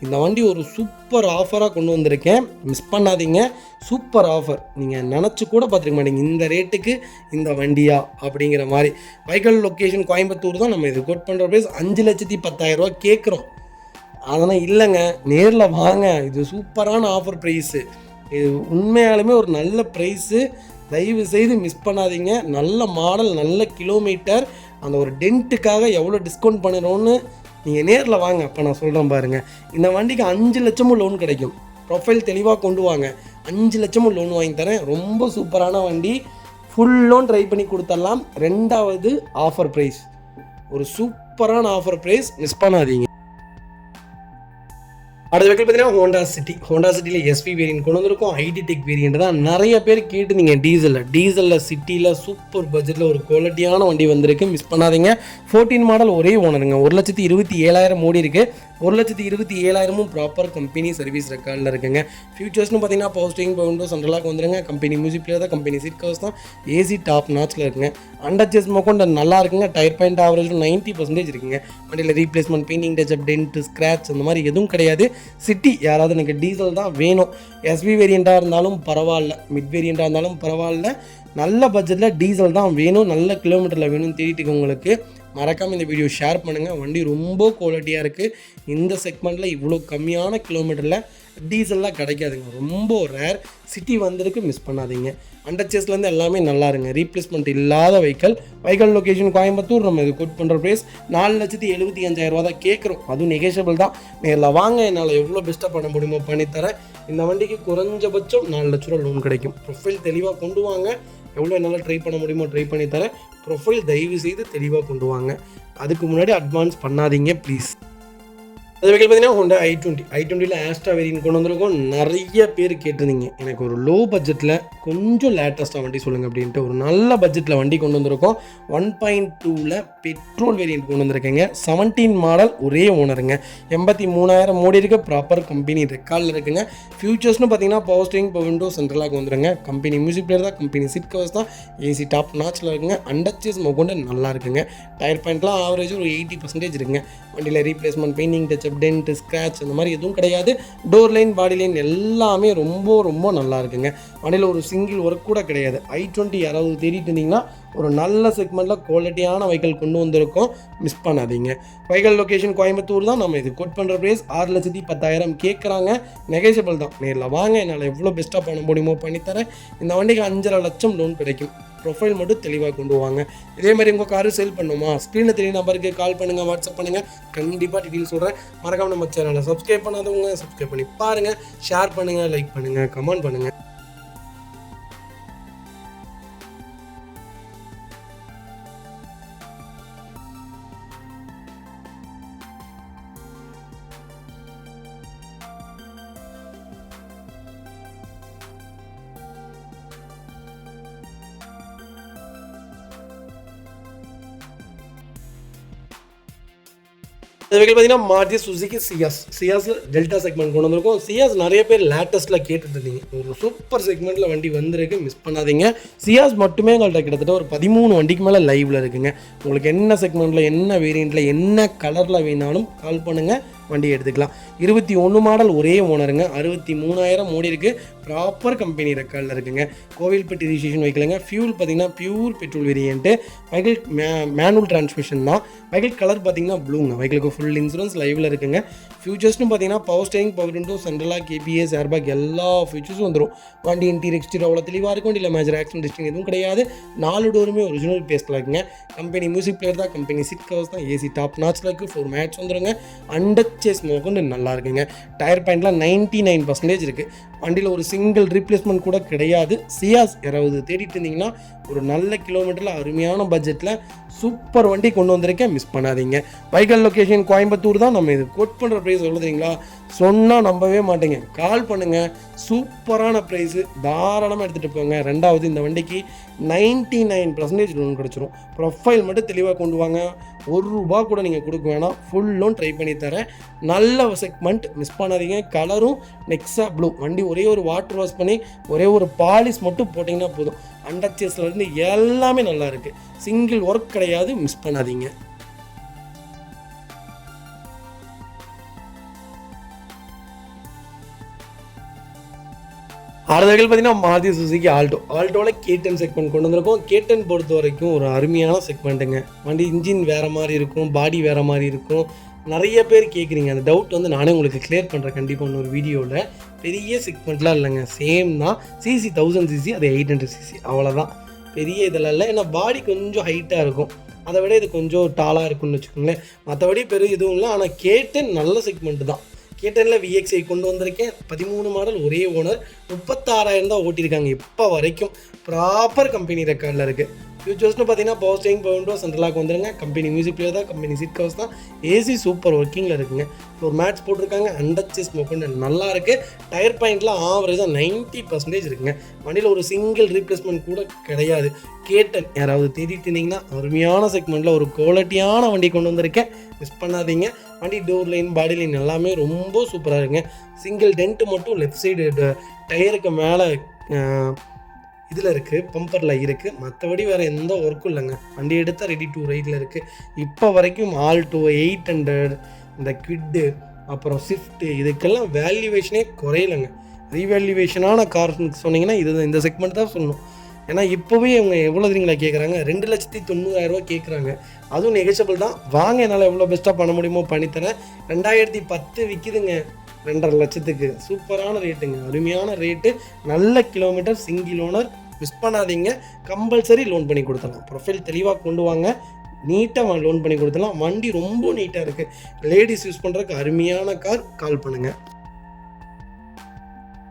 இந்த வண்டி ஒரு சூப்பர் ஆஃபராக கொண்டு வந்திருக்கேன். மிஸ் பண்ணாதீங்க. Super offer. நீங்கள் நினச்சி கூட பார்த்துருக்க மாட்டீங்க, இந்த ரேட்டுக்கு இந்த வண்டியா அப்படிங்கிற மாதிரி. வெஹிக்கிள் லொக்கேஷன் கோயம்புத்தூர் தான். நம்ம இது கோட் பண்ணுற ப்ரைஸ் 5,10,000 கேட்குறோம். அதெல்லாம் இல்லைங்க, நேரில் வாங்க. இது சூப்பரான ஆஃபர் ப்ரைஸு. இது உண்மையாலுமே ஒரு நல்ல ப்ரைஸு. தயவு செய்து மிஸ் பண்ணாதீங்க. நல்ல மாடல், நல்ல கிலோமீட்டர். அந்த ஒரு டென்ட்டுக்காக எவ்வளோ டிஸ்கவுண்ட் பண்ணிடுறோன்னு நீங்கள் நேரில் வாங்க. அப்போ நான் சொல்கிறேன் பாருங்கள். இந்த வண்டிக்கு 5 லட்சமும் லோன் கிடைக்கும். ப்ரொஃபைல் தெளிவாக கொண்டு வாங்க. 5 லட்சமும் லோன் வாங்கி தரேன். ரொம்ப சூப்பரான வண்டி. ஃபுல் லோன் ட்ரை பண்ணி கொடுத்துடலாம். 2வது ஆஃபர் ப்ரைஸ், ஒரு சூப்பரான ஆஃபர் ப்ரைஸ். மிஸ் பண்ணாதீங்க. அடுத்த வெஹிக்கிள் பார்த்தீங்கன்னா ஹோண்டா சிட்டியில் எஸ்வி வேரியன்ட் கொண்டு வந்திருக்கும். ஐடி டெக் வேரியன்ட் தான். நிறைய பேர் கேட்டு நீங்கள் டீசலில் சிட்டியில் சூப்பர் பட்ஜெட்டில் ஒரு குவாலிட்டியான வண்டி வந்திருக்கு. மிஸ் பண்ணாதீங்க. 14 மாடல், ஒரே ஓனருங்க. 1,27,000 ஓடி இருக்குது. 1,27,000 ப்ராப்பர் கம்பெனி சர்வீஸ் ரெக்கார்டில் இருக்குங்க. ஃபியூச்சர்ஸ்னு பார்த்தீங்கன்னா பவர் ஸ்டீரிங், பவர் விண்டோ, சென்ட்ரலாக வந்துருங்க. கம்பெனி மியூசிக் பிளேயர் தான், கம்பெனி சீட் கவர்ஸ் தான், ஏசி டாப் நாச்சில் இருக்குங்க. அண்டர்ச்சேஸ் மொக்கௌண்ட் நல்லா இருக்குங்க. டயர் பாயிண்ட் ஆவரேஜ் 90% இருக்குங்க. வண்டியில் replacement, painting, touch up, dent, scratch அந்த மாதிரி எதுவும் கிடையாது. சிட்டி யாராவது எனக்கு டீசல் தான் வேணும், எஸ்வி வேரியண்ட்டாக இருந்தாலும் பரவாயில்ல, மிட் வேரியண்ட்டாக இருந்தாலும் பரவாயில்ல, நல்ல பட்ஜெட்டில் டீசல் தான் வேணும், நல்ல கிலோமீட்டரில் வேணும்னு தேடிட்டு உங்களுக்கு மறக்காமல் இந்த வீடியோ ஷேர் பண்ணுங்கள். வண்டி ரொம்ப குவாலிட்டியாக இருக்குது. இந்த செக்மெண்ட்டில் இவ்வளோ கம்மியான கிலோமீட்டரில் டீசல்லாம் கிடைக்காதுங்க. ரொம்ப ரேர். சிட்டி வந்திருக்கு, மிஸ் பண்ணாதீங்க. அண்டர்ச்சேஸ்லேருந்து எல்லாமே நல்லா இருங்க. ரீப்ளேஸ்மெண்ட் இல்லாத வெஹிக்கிள் லொக்கேஷன் கோயம்புத்தூர். நம்ம இது கோட் பண்ணுற ப்ரைஸ் 4,75,000 தான் கேட்குறோம். அதுவும் நெகோஷியபிள் தான். நேரில் வாங்க, என்னால் எவ்வளோ பெஸ்ட்டாக பண்ண முடியுமோ பண்ணித்தரேன். இந்த வண்டிக்கு குறைஞ்சபட்சம் 4 லட்ச ரூபா லோன் கிடைக்கும். ப்ரொஃபைல் தெளிவாக கொண்டு வாங்க. எவ்வளோ என்னால் ட்ரை பண்ண முடியுமோ ட்ரை பண்ணி தரேன். ப்ரொஃபைல் தயவு செய்து தெளிவாக கொண்டு வாங்க. அதுக்கு முன்னாடி அட்வான்ஸ் பண்ணாதீங்க ப்ளீஸ். அது வெஹிக்கிள் பார்த்தீங்கன்னா ஹோண்டா i20ல் ஆஸ்ட்ரா வேரியன்ட் கொண்டு வந்திருக்கோம். நிறைய பேர் கேட்டிருந்தீங்க எனக்கு ஒரு லோ பட்ஜெட்டில் கொஞ்சம் லேட்டஸ்ட்டாக வண்டி சொல்லுங்கள் அப்படின்ட்டு. ஒரு நல்ல பட்ஜெட்டில் வண்டி கொண்டு வந்திருக்கோம். 1.2ல் பெட்ரோல் வேரியன்ட் கொண்டு வந்திருக்கேங்க. 17 மாடல், ஒரே ஓனருங்க. 83,000 ஓடி இருக்க. ப்ராப்பர் கம்பெனி ரெக்கார்டில் இருக்குங்க. ஃபியூச்சர்ஸ்னு பார்த்தீங்கன்னா பவர் ஸ்டீரிங், பவர் விண்டோ, சென்ட்ரலாக வந்துருங்க. கம்பெனி மியூசிக் பிளேயர் தான், கம்பெனி சீட் கவர்ஸ் தான், ஏசி டாப் நாச்சில் இருக்குங்க. அண்டர்ச்சேஸ் மொக்கௌண்ட் நல்லா இருக்குங்க. டயர் பாயிண்ட்லாம் ஆவரேஜ் ஒரு 80% இருக்குங்க. வண்டியில் replacement, painting, touch up, dent, scratch அந்த மாதிரி எதுவும் கிடையாது. டோர் லைன், பாடி லைன் எல்லாமே ரொம்ப ரொம்ப நல்லா இருக்குங்க. வண்டியில் ஒரு சிங்கிள் ஒர்க் கூட கிடையாது. i20 யாராவது தேடிட்டு இருந்தீங்கன்னா ஒரு நல்ல செக்மெண்ட்டில் குவாலிட்டியான வெஹிக்கிள் கொண்டு வந்திருக்கோம், மிஸ் பண்ணாதீங்க. வெஹிக்கிள் லொக்கேஷன் கோயம்புத்தூர் தான். நம்ம இது கோட் பண்ணுற ப்ரைஸ் 6,10,000 கேட்குறாங்க. நெகோஷியபிள் தான். நேரில் வாங்க, என்னால் எவ்வளோ பெஸ்ட்டாக பண்ண முடியுமோ பண்ணித்தரேன். இந்த வண்டிக்கு 5.5 லட்சம் லோன் கிடைக்கும். ப்ரொஃபைல் மட்டும் தெளிவாக கொண்டு வாங்க. இதே மாதிரி உங்கள் காரு சேல் பண்ணுமா, ஸ்க்ரீனில் தெரிய நம்பருக்கு கால் பண்ணுங்கள், வாட்ஸ்அப் பண்ணுங்கள். கண்டிப்பாக டீட்டெயில் சொல்கிறேன். மறக்காம நம்ம சேனலை சப்ஸ்கிரைப் பண்ணாதவங்க சப்ஸ்கிரைப் பண்ணி பாருங்கள், ஷேர் பண்ணுங்கள், லைக் பண்ணுங்கள், கமெண்ட் பண்ணுங்கள். இந்த வெஹிக்கிள் பார்த்தீங்கன்னா மாருதி சுசுகி சியாஸில் டெல்டா செக்மெண்ட் கொண்டு வந்திருக்கோம். சியாஸ் நிறைய பேர் லேட்டஸ்ட்டில் கேட்டுட்டு இருந்தீங்க. ஒரு சூப்பர் செக்மெண்ட்டில் வண்டி வந்திருக்கு, மிஸ் பண்ணாதீங்க. சியாஸ் மட்டுமே எங்கள்கிட்ட கிட்டத்தட்ட ஒரு 13 வண்டிக்கு மேலே லைவில் இருக்குங்க. உங்களுக்கு என்ன செக்மெண்ட்டில், என்ன வேரியண்ட்டில், என்ன கலரில் வேணாலும் கால் பண்ணுங்கள், வண்டி எடுத்துக்கலாம். 21 மாடல், ஒரே ஓனருங்க. 63,000 ஓடி இருக்குது. ப்ராப்பர் கம்பெனி ரெக்கார்டில் இருக்குங்க. கோவில்பட்டி ரிஜிஸ்ட்ரேஷன் வெஹிக்கிளுங்க. ஃபியூல் பார்த்தீங்கன்னா pure petrol variant. Vehicle manual transmission தான். வெஹிக்கிள் கலர் பார்த்தீங்கன்னா ப்ளூங்க. வெஹிக்கிளுக்கு ஃபுல் இன்சூரன்ஸ் லைவில் இருக்குங்க. ஃபியூச்சர்ஸ்னு பார்த்தீங்கன்னா power steering, power window, central lock, KPS, airbag எல்லா ஃபியூச்சர்ஸும் வந்துடும். வண்டி இன்டீரியர் எக்ஸ்டீரியர் அவ்வளோ தெளிவாக இருக்கும். வண்டியில் மேஜர் ஆக்சிடென்ட் ஹிஸ்ட்ரி எதுவும் கிடையாது. 4 டோருமே ஒரிஜினல் பேஸ்டில் இருக்குங்க. கம்பெனி மியூசிக் பிளேயர் தான். கம்பெனி சீட் கவர்ஸ் தான். ஏசி டாப் நாட்சில் இருக்குது. 4 மேட்ச் வந்துடுங்க. அண்டர்ச்சேஸ் மோகன்னு நல்லா இருக்குங்க. டயர் பாயிண்ட்லாம் 99% இருக்குது. வண்டியில் ஒரு சிங்கிள் ரீப்ளேஸ்மெண்ட் கூட கிடையாது. சியாஸ் 20 தேடிட்டு இருந்தீங்கன்னா ஒரு நல்ல கிலோமீட்டரில் அருமையான பட்ஜெட்டில் சூப்பர் வண்டி கொண்டு வந்திருக்கேன், மிஸ் பண்ணாதீங்க. வெஹிக்கிள் லொக்கேஷன் கோயம்புத்தூர் தான். நம்ம இது கோட் பண்ணுற ப்ரைஸ் சொல்லுறீங்களா, சொன்னால் நம்பவே மாட்டேங்க. கால் பண்ணுங்கள், சூப்பரான ப்ரைஸு, தாராளமாக எடுத்துகிட்டு போங்க. ரெண்டாவது, இந்த வண்டிக்கு 99% லோன் கிடச்சிரும். ப்ரொஃபைல் மட்டும் தெளிவாக கொண்டு வாங்க. ₹1 கூட நீங்கள் கொடுக்க வேணாம், ஃபுல் லோன் ட்ரை பண்ணி தரேன். நல்ல செக்மெண்ட், மிஸ் பண்ணாதீங்க. கலரும் நெக்ஸா ப்ளூ. வண்டி ஒரே ஒரு வாட்டர் வாஷ் பண்ணி ஒரே ஒரு பாலிஷ் மட்டும் போட்டிங்கன்னா போதும். அண்டர்ச்சேஸ்லேருந்து எல்லாமே நல்லா இருக்குது. சிங்கிள் ஒர்க் கிடையாது, மிஸ் பண்ணாதீங்க. அடுத்த வெஹிக்கிள் பார்த்தீங்கன்னா மாருதி சுசுகி ஆல்டோவில் K10 செக்மெண்ட் கொண்டு வந்திருக்கோம். K10 பொறுத்த வரைக்கும் ஒரு அருமையான செக்மெண்ட்டுங்க. வண்டி இன்ஜின் வேறு மாதிரி இருக்கும், பாடி வேறு மாதிரி இருக்கும். நிறைய பேர் கேட்குறீங்க. அந்த டவுட் வந்து நானே உங்களுக்கு கிளியர் பண்ணுறேன் கண்டிப்பாக இன்னொரு வீடியோவில். பெரிய செக்மெண்ட்லாம் இல்லைங்க, சேம் தான். சிசி 1000cc, அது 800cc, அவ்வளோதான். பெரிய இதெல்லாம் இல்லை. ஏன்னா பாடி கொஞ்சம் ஹைட்டாக இருக்கும், அதை விட இது கொஞ்சம் டாலாக இருக்கும்னு வச்சுக்கோங்களேன். மற்றபடி பெரிய எதுவும் இல்லை. ஆனால் K10 நல்ல செக்மெண்ட்டு தான். K10ல் VXI கொண்டு வந்திருக்கேன். 13 மாடல், ஒரே ஓனர். 36,000 தான் ஓட்டியிருக்காங்க இப்போ வரைக்கும். ப்ராப்பர் கம்பெனி ரெக்கார்டில் இருக்குது. ஃபியூச்சர்ஸ்னு பார்த்தீங்கன்னா பவர் ஸ்டேரிங், பவர் விண்டோ, சென்ட்ரலாக வந்துருங்க. கம்பெனி மியூசிக் பிளேயர் தான். கம்பெனி சீட் கவர்ஸ் தான். ஏசி சூப்பர் ஒர்க்கிங்கில் இருக்குங்க. ஒரு மேட்ச் போட்டிருக்காங்க. அண்டர்ச்சேஸ் மோக்கொண்டு நல்லா இருக்குது. டயர் பாயிண்ட்லாம் ஆவரேஜாக 90% இருக்குங்க. வண்டியில் ஒரு சிங்கிள் ரீப்ளேஸ்மெண்ட் கூட கிடையாது. K10 யாராவது தேடிட்டு இருந்தீங்கன்னா அருமையான செக்மெண்ட்டில் ஒரு குவாலிட்டியான வண்டி கொண்டு வந்திருக்கேன், மிஸ் பண்ணாதீங்க. வண்டி டோர் லைன், பாடி லைன் எல்லாமே ரொம்ப சூப்பராக இருக்குங்க. சிங்கிள் டென்ட்டு மட்டும் லெஃப்ட் சைடு டயருக்கு மேலே இதில் இருக்குது, பம்பரில் இருக்குது. மற்றபடி வேறு எந்த ஒர்க்கும் இல்லைங்க. வண்டி எடுத்தால் ரெடி டு ரைடில் இருக்குது. இப்போ வரைக்கும் ஆல்டோ 800, இந்த கிட்டு, அப்புறம் ஸ்விஃப்ட்டு, இதுக்கெல்லாம் வேல்யூவேஷனே குறையலைங்க. ரீவேல்யூவேஷனான கார்னு சொன்னீங்கன்னா இந்த செக்மெண்ட் தான் சொல்லணும். ஏன்னா இப்போவே அவங்க எவ்வளோ தெரியுங்களா கேட்குறாங்க, 2,90,000 கேட்குறாங்க. அதுவும் நெகோஷியபிள் தான். வாங்க, என்னால் எவ்வளோ பெஸ்ட்டாக பண்ண முடியுமோ பண்ணித்தரேன். 2010 விற்கிதுங்க 2.5 லட்சத்துக்கு. சூப்பரான ரேட்டுங்க, அருமையான ரேட்டு, நல்ல கிலோமீட்டர், சிங்கிள் ஓனர், மிஸ் பண்ணாதீங்க. கம்பல்சரி லோன் பண்ணி கொடுத்துடலாம். ப்ரொஃபைல் தெளிவாக கொண்டு வாங்க, நீட்டாக லோன் பண்ணி கொடுத்துடலாம். வண்டி ரொம்ப நீட்டாக இருக்குது. லேடிஸ் யூஸ் பண்ணுறதுக்கு அருமையான கார். கால் பண்ணுங்கள்.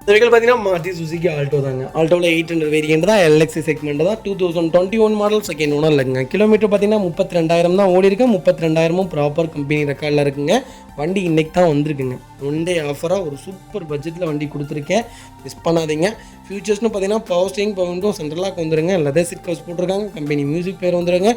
இந்த வெஹிக்கிள் பார்த்தீங்கன்னா மாருதி சுசுகி ஆல்டோ தாங்க. ஆல்டோவில் 800 வேரியண்ட் தான். LXI செக்மெண்ட் தான். 2021 மாடல், செகண்ட் ஓனர் இல்லைங்க. கிலோமீட்டர் பார்த்தீங்கன்னா 32,000 தான் ஓடி இருக்கு. 32,000 ப்ராப்பர் கம்பெனி ரெக்கார்டில் இருக்குங்க. வண்டி இன்றைக்கி தான் வந்திருக்குங்க. ஒன் டே ஆஃபராக ஒரு சூப்பர் பட்ஜெட்டில் வண்டி கொடுத்துருக்கேன், மிஸ் பண்ணாதீங்க. ஃபியூச்சர்ஸ்னு பார்த்தீங்கன்னா பவர் ஸ்டேரிங், பவர் விண்டோ, சென்ட்ரலாக வந்துருங்க. லெதர் சீட் கவர்ஸ் போட்டிருக்காங்க. கம்பெனி மியூசிக் பிளேயர் வந்துருங்க.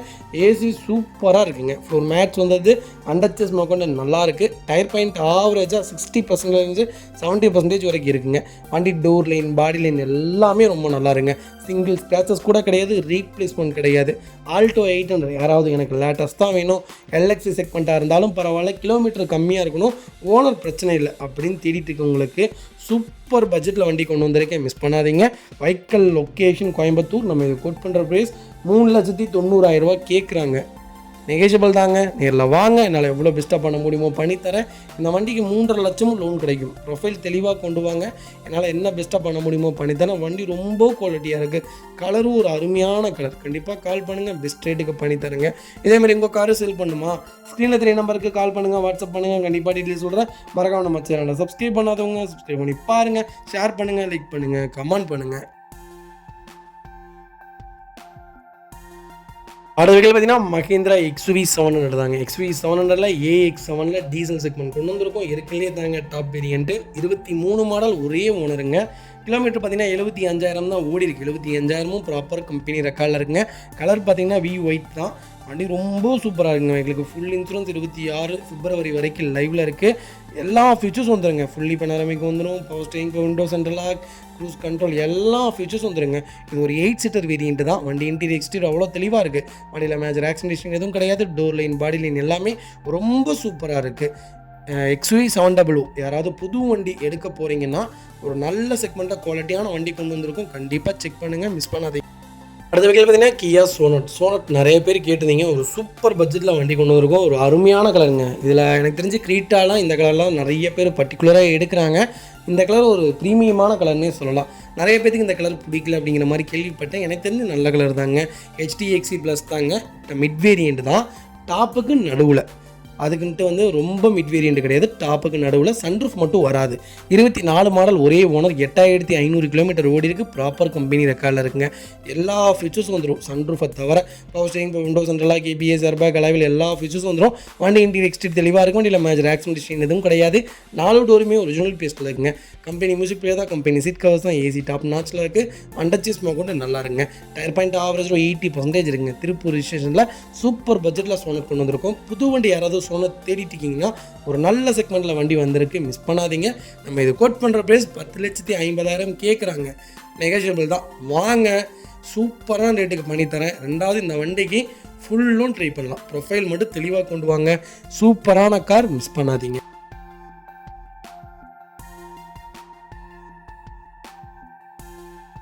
ஏசி சூப்பராக இருக்குங்க. 4 மேட்ச் வந்தது. அண்டர்ச்சேஸ் மோக்கொண்டு நல்லா இருக்குது. டயர் பாயிண்ட் ஆவரேஜாக 60% 70% வரைக்கும் இருக்குங்க. வண்டி டோர் லைன், பாடி லைன் எல்லாமே ரொம்ப நல்லா இருங்க. சிங்கிள் ஸ்க்ராச்சஸ் கூட கிடையாது, ரீப்ளேஸ்மெண்ட் கிடையாது. ஆல்டோ 800 யாராவது எனக்கு லேட்டஸ்ட் தான் வேணும், LXI செக்மெண்ட்டாக இருந்தாலும் பரவாயில்ல, கிலோமீட்டர் கம்மியாக இருக்கணும், ஓனர் பிரச்சனை இல்லை அப்படின்னு தேடிட்டு இருக்கவங்களுக்கு சூப்பர் பட்ஜெட்டில் வண்டி கொண்டு வந்திருக்கேன், மிஸ் பண்ணாதீங்க. Vehicle location Coimbatore. நம்ம இது கோட் பண்ணுற ப்ரைஸ் 3,90,000 கேட்குறாங்க. நெகோஷியபிள் தாங்க. நேரில் வாங்க, என்னால் எவ்வளோ பெஸ்ட்டாக பண்ண முடியுமோ பண்ணித்தரேன். இந்த வண்டிக்கு 3.5 லட்சமும் லோன் கிடைக்கும். ப்ரொஃபைல் தெளிவாக கொண்டு வாங்க, என்னால் என்ன பெஸ்ட்டாக பண்ண முடியுமோ பண்ணித்தரேன். வண்டி ரொம்ப குவாலிட்டியாக இருக்குது. கலரும் ஒரு அருமையான கலர். கண்டிப்பாக கால் பண்ணுங்கள், பெஸ்ட் ரேட்டுக்கு பண்ணித்தரேங்க. இதேமாதிரி உங்கள் காரு சேல் பண்ணுமா, ஸ்க்ரீனில் 3 நம்பருக்கு கால் பண்ணுங்கள், வாட்ஸ்அப் பண்ணுங்கள். கண்டிப்பாக டீட்டெயில்ஸ் சொல்கிறேன். மறக்காம நம்ம சேனலை சப்ஸ்கிரைப் பண்ணாதவங்க சப்ஸ்கிரைப் பண்ணி பாருங்கள், ஷேர் பண்ணுங்கள், லைக் பண்ணுங்கள், கமெண்ட் பண்ணுங்கள். அடுத்த வீடியோவில் பார்த்தீங்கன்னா மஹிந்திரா XUV 700 தாங்க. XUV 700ல் AX7ல் டீசல் செக்மெண்ட் கொண்டு வந்திருக்கோம். இருக்கிறதே தாங்க டாப் வேரியன்ட்டு. 23 மாடல், ஒரே ஓனருங்க. கிலோமீட்டர் பார்த்தீங்கன்னா 75,000 தான் ஓடி இருக்குது. 75,000ம் ப்ராப்பர் கம்பெனி ரெக்கார்டில் இருக்குங்க. கலர் பார்த்தீங்கன்னா ஒயிட் தான். வண்டி ரொம்ப சூப்பராக இருக்குங்க. எங்களுக்கு ஃபுல் இன்சூரன்ஸ் 26 பிப்ரவரி வரைக்கும் லைவில் இருக்குது. எல்லா ஃபீச்சர்ஸ் வந்துடுங்க. ஃபுல்லி பெனாரமிக் வந்துடும், power steering, window central lock, cruise control, எல்லா ஃபீச்சர்ஸ் வந்துடுங்க. இது ஒரு 8 சீட்டர் வேரியன்ட் தான். வண்டி இன்டீரியர் எக்ஸ்டீரியர் அவ்வளோ தெளிவாக இருக்குது. வண்டியில் மேஜர் ஆக்சிடென்ட் எதுவும் கிடையாது. டோர் லைன், பாடி லைன் எல்லாமே ரொம்ப சூப்பராக இருக்குது. XUV 700 யாராவது புது வண்டி எடுக்க போகிறீங்கன்னா ஒரு நல்ல செக்மெண்ட்டாக குவாலிட்டியான வண்டி கொண்டு வந்திருக்கும். கண்டிப்பாக செக் பண்ணுங்கள், மிஸ் பண்ணாதீங்க. அடுத்த வகையில் பார்த்தீங்கன்னா கியா சோனட் நிறைய பேர் கேட்டிருந்தீங்க. ஒரு சூப்பர் பட்ஜெட்டில் வண்டி கொண்டு வந்திருக்கோம். ஒரு அருமையான கலருங்க. இதில் எனக்கு தெரிஞ்சு க்ரீட்டாலாம் இந்த கலர்லாம் நிறைய பேர் பர்டிகுலராக எடுக்கிறாங்க. இந்த கலர் ஒரு ப்ரீமியமான கலர்னே சொல்லலாம். நிறைய பேருக்கு இந்த கலர் பிடிக்கல அப்படிங்கிற மாதிரி கேள்விப்பட்டேன். எனக்கு தெரிஞ்சு நல்ல கலர் தாங்க. HDXC+ தாங்க. மிட் வேரியண்ட் தான். டாப்புக்கு நடுவில், அதுக்குன்ட்டு ரொம்ப மிட் வேரியண்ட் கிடையாது. டாப்புக்கு நடுவில் சன்ரூஃப் மட்டும் வராது. 24 மாடல், ஒரே ஓனர், 8,500 கிலோமீட்டர் ஓடி இருக்குது. ப்ராப்பர் கம்பெனி ரெக்கார்டில் இருக்குங்க. எல்லா ஃபீச்சர்ஸும் வந்துடும் சன்ரூஃபை தவிர. Power steering, window central lock, ABS, airbag, அலாவில் எல்லா ஃபீச்சர்ஸும் வந்துடும். வண்டி இன்டீரியர் எக்ஸ்டீரியர் தெளிவாக இருக்கும். வண்டியில் மேஜர் ஆக்சிடென்ட் எதுவும் கிடையாது. 4 டோருமே ஒரிஜினல் பேஸ்ட்டில் இருக்குங்க. கம்பெனி மியூசிக் பிளேயர் தான். கம்பெனி சீட் கவர்ஸ் தான். AC டாப் நாச்சில் இருக்குது. அண்டர்ச்சேஸ் கொண்டு நல்லா இருக்குங்க. டயர் பாயிண்ட் ஆவரேஜ் 80% இருக்குங்க. திருப்பூர் ரிஜிஸ்ட்ரேஷனில் சூப்பர் பட்ஜெட்டில் சோனட் கொண்டு வந்திருக்கோம். புது வண்டி யாராவது சோனட் தேடிட்டு இருக்கீங்கன்னா ஒரு நல்ல செக்மெண்ட்டில் வண்டி வந்திருக்கு, மிஸ் பண்ணாதீங்க. நம்ம இது கோட் பண்ணுற ப்ரைஸ் 10,50,000 கேட்குறாங்க. நெகோஷியபிள் தான். வாங்க, சூப்பரான ரேட்டுக்கு பண்ணித்தரேன். ரெண்டாவது, இந்த வண்டிக்கு ஃபுல் லோன் ட்ரை பண்ணலாம். ப்ரொஃபைல் மட்டும் தெளிவாக கொண்டு வாங்க. சூப்பரான கார், மிஸ் பண்ணாதீங்க.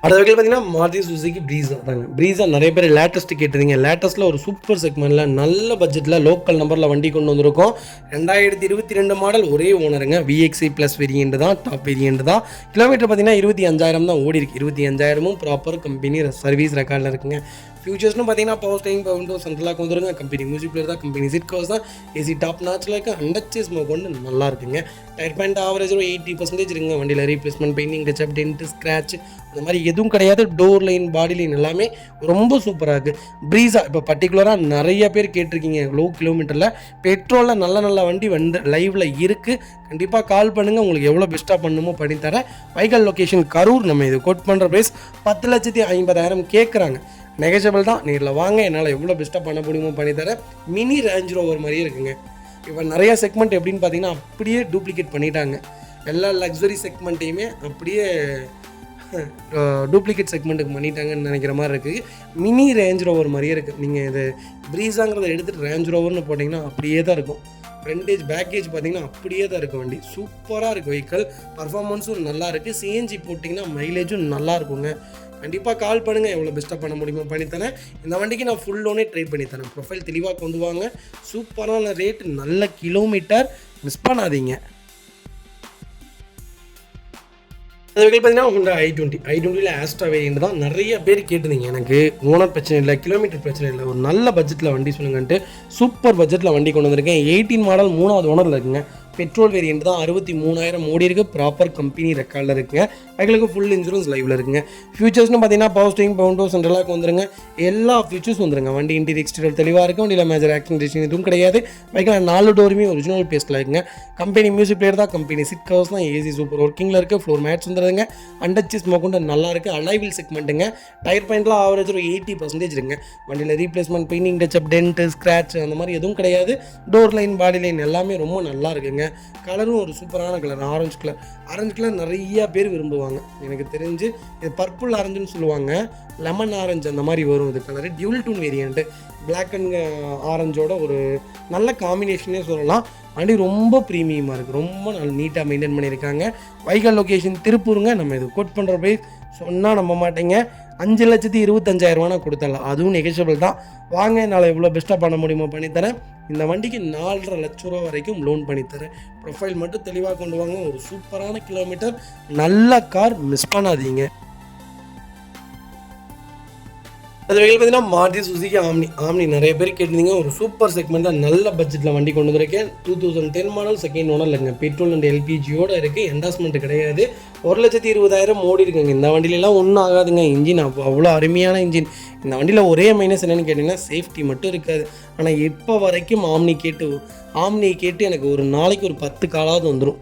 அடுத்த வகையில் பார்த்தீங்கன்னா மாருதி சுசுகி ப்ரீஸா தாங்க. ப்ரீஸா நிறைய பேர் லேட்டஸ்ட்டு கேட்டிருந்தீங்க. லேட்டஸ்ட்டில் ஒரு சூப்பர் செக்மெண்ட்டில் நல்ல பட்ஜெட்டில் லோக்கல் நம்பரில் வண்டி கொண்டு வந்திருக்கோம். 2022 மாடல், ஒரே ஓனருங்க. VXI+ வேரியண்ட் தான். டாப் வேரியண்ட் தான். கிலோமீட்டர் பார்த்தீங்கன்னா 25,000 தான் ஓடி இருக்குது. 25,000ம் ப்ராப்பர் கம்பெனி சர்வீஸ் ரெக்கார்டில் இருக்குங்க. ஃபியூச்சர்ஸ்னு பார்த்தீங்கன்னா power steering, window central lock வந்துருங்க. கம்பெனி மியூசிக் பிளேயர் தான். கம்பெனி சீட் கவர்ஸ் தான். AC டாப் நாச்சில் இருக்குது. அண்டர்ச்சேஸ் கொண்டு நல்லா இருக்குங்க. டயர் பாயிண்ட் ஆவரேஜ் 80% இருக்குங்க. வண்டியில் replacement, painting, touch up, dent, scratch அந்த மாதிரி எதுவும் கிடையாது. டோர் லைன், பாடி லைன் எல்லாமே ரொம்ப சூப்பராக இருக்குது. ப்ரீஸா இப்போ பர்டிகுலராக நிறைய பேர் கேட்டிருக்கீங்க. லோ கிலோமீட்டரில் பெட்ரோலில் நல்ல வண்டி லைவில் இருக்குது. கண்டிப்பாக கால் பண்ணுங்கள். உங்களுக்கு எவ்வளோ பெஸ்ட்டாக பண்ணணுமோ பண்ணித்தரேன். வைக்கல் லொக்கேஷன் கரூர். நம்ம இது கோட் பண்ணுற ப்ரைஸ் 10,50,000 கேட்குறாங்க. நெகோஷியபிள் தான். நேரில் வாங்க, என்னால் எவ்வளோ பெஸ்ட்டாக பண்ண முடியுமோ பண்ணித்தரேன். மினி ரேஞ்ச் ரோவர் மாதிரியே இருக்குங்க. இப்போ நிறையா செக்மெண்ட் எப்படின்னு பார்த்தீங்கன்னா அப்படியே டூப்ளிகேட் பண்ணிட்டாங்க. எல்லா லக்ஸரி செக்மெண்ட்டையுமே அப்படியே டூப்ளிகேட் செக்மெண்ட்டுக்கு பண்ணிட்டாங்கன்னு நினைக்கிற மாதிரி இருக்குது. மினி ரேஞ்ச் ரோவர் மாதிரியே இருக்குது. நீங்கள் இது ப்ரீஸாங்கிறத எடுத்துகிட்டு ரேஞ்ச் ரோவர்னு போட்டிங்கன்னா அப்படியே தான் இருக்கும். ஃப்ரண்டேஜ், பேக்கேஜ் பார்த்தீங்கன்னா அப்படியே தான் இருக்கும். வண்டி சூப்பராக இருக்குது. வெஹிக்கல் பர்ஃபார்மன்ஸும் நல்லா இருக்குது. CNG போட்டிங்கன்னா மைலேஜும் நல்லா இருக்குங்க. கண்டிப்பாக கால் பண்ணுங்கள். எவ்வளோ பெஸ்ட்டாக பண்ண முடியுமோ பண்ணித்தரேன். இந்த வண்டிக்கு நான் ஃபுல் லோனே ட்ரை பண்ணித்தரேன். ப்ரொஃபைல் தெளிவாக கொண்டு வாங்க. சூப்பரான ரேட், நல்ல கிலோமீட்டர், மிஸ் பண்ணாதீங்க. அது வகையில் பார்த்தீங்கன்னா ஹோண்டா i20ல் ஆஸ்ட்ரா வேரியண்ட் தான். நிறைய பேர் கேட்டிருந்தீங்க. எனக்கு ஓனர் பிரச்சனை இல்லை, கிலோமீட்டர் பிரச்சனை இல்லை, ஒரு நல்ல பட்ஜெட்டில் வண்டி சொல்லுங்கன்ட்டு சூப்பர் பட்ஜெட்டில் வண்டி கொண்டு வந்திருக்கேன். 18 மாடல், 3வது ஓனரில் இருக்குங்க. பெட்ரோல் வேரியண்ட் தான். 63,000 ஓடி இருக்குது. ப்ராப்பர் கம்பெனி ரெக்கார்டில் இருக்குங்க. அதுகளுக்கு ஃபுல் இன்சூரன்ஸ் லைவில் இருக்குங்க. ஃபியூச்சர்ஸ்னு பார்த்தீங்கன்னா power steering, window central lock வந்துருங்க. எல்லா ஃபீச்சர்ஸ் வந்துருங்க. வண்டி இன்டீரியர் எக்ஸ்டீரியர் தெளிவாக இருக்கும். வண்டியில் மேஜர் ஆக்சிடென்ட் எதுவும் கிடையாது. பைக்கில் 4 டோருமே ஒரிஜினல் பேஸ்ட்டில் இருக்குங்க. கம்பெனி மியூசிக் பிளேயர் தான். கம்பெனி சீட் கவர்ஸ் தான். AC சூப்பர் ஒர்க்கிங்கில் இருக்குது. ஃப்ளோர் மேட்ஸ் வந்துடுங்க. அண்டர்ச்சேஸ் கொண்டு நல்லா இருக்குது. அலைவில் செக்மெண்ட்டுங்க. டயர் பாயிண்ட்லாம் ஆவரேஜ் 80% இருக்குங்க. வண்டியில் replacement, painting, touch up, dent, scratch அந்த மாதிரி எதுவும் கிடையாது. டோர் லைன், பாடி லைன் எல்லாமே ரொம்ப நல்லா இருக்குங்க. கலரும் ஒரு சூப்பரான colour, orange colour. Orange colour நிறைய பேர் விரும்புவாங்க. எனக்கு தெரிஞ்சு இது பர்பிள் ஆரஞ்சுன்னு சொல்லுவாங்க. லெமன் ஆரஞ்சு அந்த மாதிரி வரும். இது colour dual tone variant. Black and ஆரஞ்சோட ஒரு நல்ல காம்பினேஷனே சொல்லலாம். வண்டி ரொம்ப ப்ரீமியமாக இருக்குது. ரொம்ப நல்ல நீட்டாக மெயின்டைன் பண்ணியிருக்காங்க. வைக்கல் லொக்கேஷன் திருப்பூருங்க. நம்ம இது கோட் பண்ணுற ப்ரைஸ் சொன்னால் நம்ப மாட்டேங்க. 5,25,000 கொடுத்துடலாம். அதுவும் நெகோஷியபிள் தான். வாங்க, என்னால் எவ்வளோ பெஸ்ட்டாக பண்ண முடியுமோ பண்ணித்தரேன். இந்த வண்டிக்கு 4,50,000 ரூபா வரைக்கும் லோன் பண்ணித்தரேன். ப்ரொஃபைல் மட்டும் தெளிவாக கொண்டு வாங்க. ஒரு சூப்பரான கிலோமீட்டர், நல்ல கார், மிஸ் பண்ணாதீங்க. அது வகையில் பார்த்தீங்கன்னா மாருதி சுசுகி ஆம்னி நிறைய பேர் கேட்டிருந்தீங்க. ஒரு சூப்பர் செக்மெண்ட்டாக நல்ல பட்ஜெட்டில் வண்டி கொண்டு வந்திருக்கேன். 2010 மாடல், செகண்ட் ஓனர் இல்லைங்க. பெட்ரோல் அண்ட் எல்பிஜியோடு இருக்குது. என்டாஸ்மெண்ட் கிடையாது. 1,20,000 ஓடி இருக்குங்க. இந்த வண்டியிலலாம் ஒன்றும் ஆகாதுங்க. இன்ஜின் அவ்வளோ அருமையான இன்ஜின். இந்த வண்டியில் ஒரே மைனஸ் என்னென்னு கேட்டிங்கன்னா சேஃப்டி மட்டும் இருக்காது. ஆனால் இப்போ வரைக்கும் ஆம்னியை கேட்டு எனக்கு ஒரு நாளைக்கு ஒரு 10 காலாவது வந்துடும்.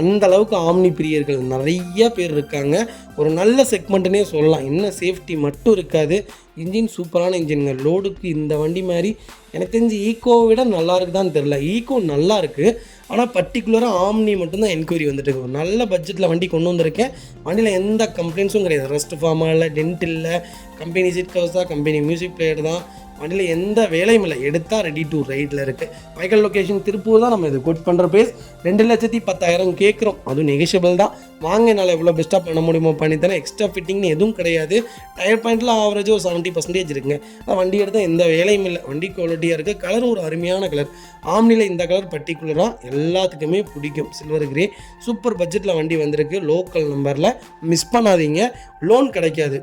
அந்த அளவுக்கு ஆம்னி பிரியர்கள் நிறைய பேர் இருக்காங்க. ஒரு நல்ல செக்மெண்ட்டுனே சொல்லலாம். என்ன சேஃப்டி மட்டும் இருக்காது. இன்ஜின் சூப்பரான இன்ஜினுங்க. லோடுக்கு இந்த வண்டி மாதிரி எனக்கு தெரிஞ்சு ஈக்கோவை விட நல்லா இருக்குதான்னு தெரில. ஈக்கோ நல்லா இருக்குது, ஆனால் பர்டிகுலராக ஆம்னி மட்டும்தான் என்கொயரி வந்துட்டு இருக்கு. ஒரு நல்ல பட்ஜெட்டில் வண்டி கொண்டு வந்திருக்கேன். வண்டியில் எந்த கம்ப்ளைண்ட்ஸும் கிடையாது. ரெஸ்ட் ஃபார்மாக இல்லை, டென்ட் இல்லை, கம்பெனி சீட் கவர்ஸ் தான், கம்பெனி மியூசிக் பிளேயர் தான். வண்டியில் எந்த வேலையும் இல்லை. எடுத்தால் ரெடி டு ரைடில் இருக்குது. வைக்கல் லொக்கேஷன் திருப்பூர் தான். நம்ம இது கோட் பண்ணுற ப்ரைஸ் 2,10,000 கேட்குறோம். அதுவும் நெகோஷியபிள் தான். வாங்க, என்னால் எவ்வளோ பெஸ்ட்டாக பண்ண முடியுமோ பண்ணித்தரேன். எக்ஸ்ட்ரா ஃபிட்டிங்னு எதுவும் கிடையாது. டயர் பாயிண்ட்டில் ஆவரேஜ் ஒரு 70% இருக்குங்க. ஆனால் வண்டி எடுத்தால் எந்த வேலையும் இல்லை. வண்டி குவாலிட்டியாக இருக்குது. கலர் ஒரு அருமையான கலர். ஆம்னியில் இந்த கலர் பர்டிகுலராக எல்லாத்துக்குமே பிடிக்கும். சில்வர் கிரே சூப்பர் பட்ஜெட்டில் வண்டி வந்திருக்கு. லோக்கல் நம்பரில் மிஸ் பண்ணாதீங்க. லோன் கிடைக்காது.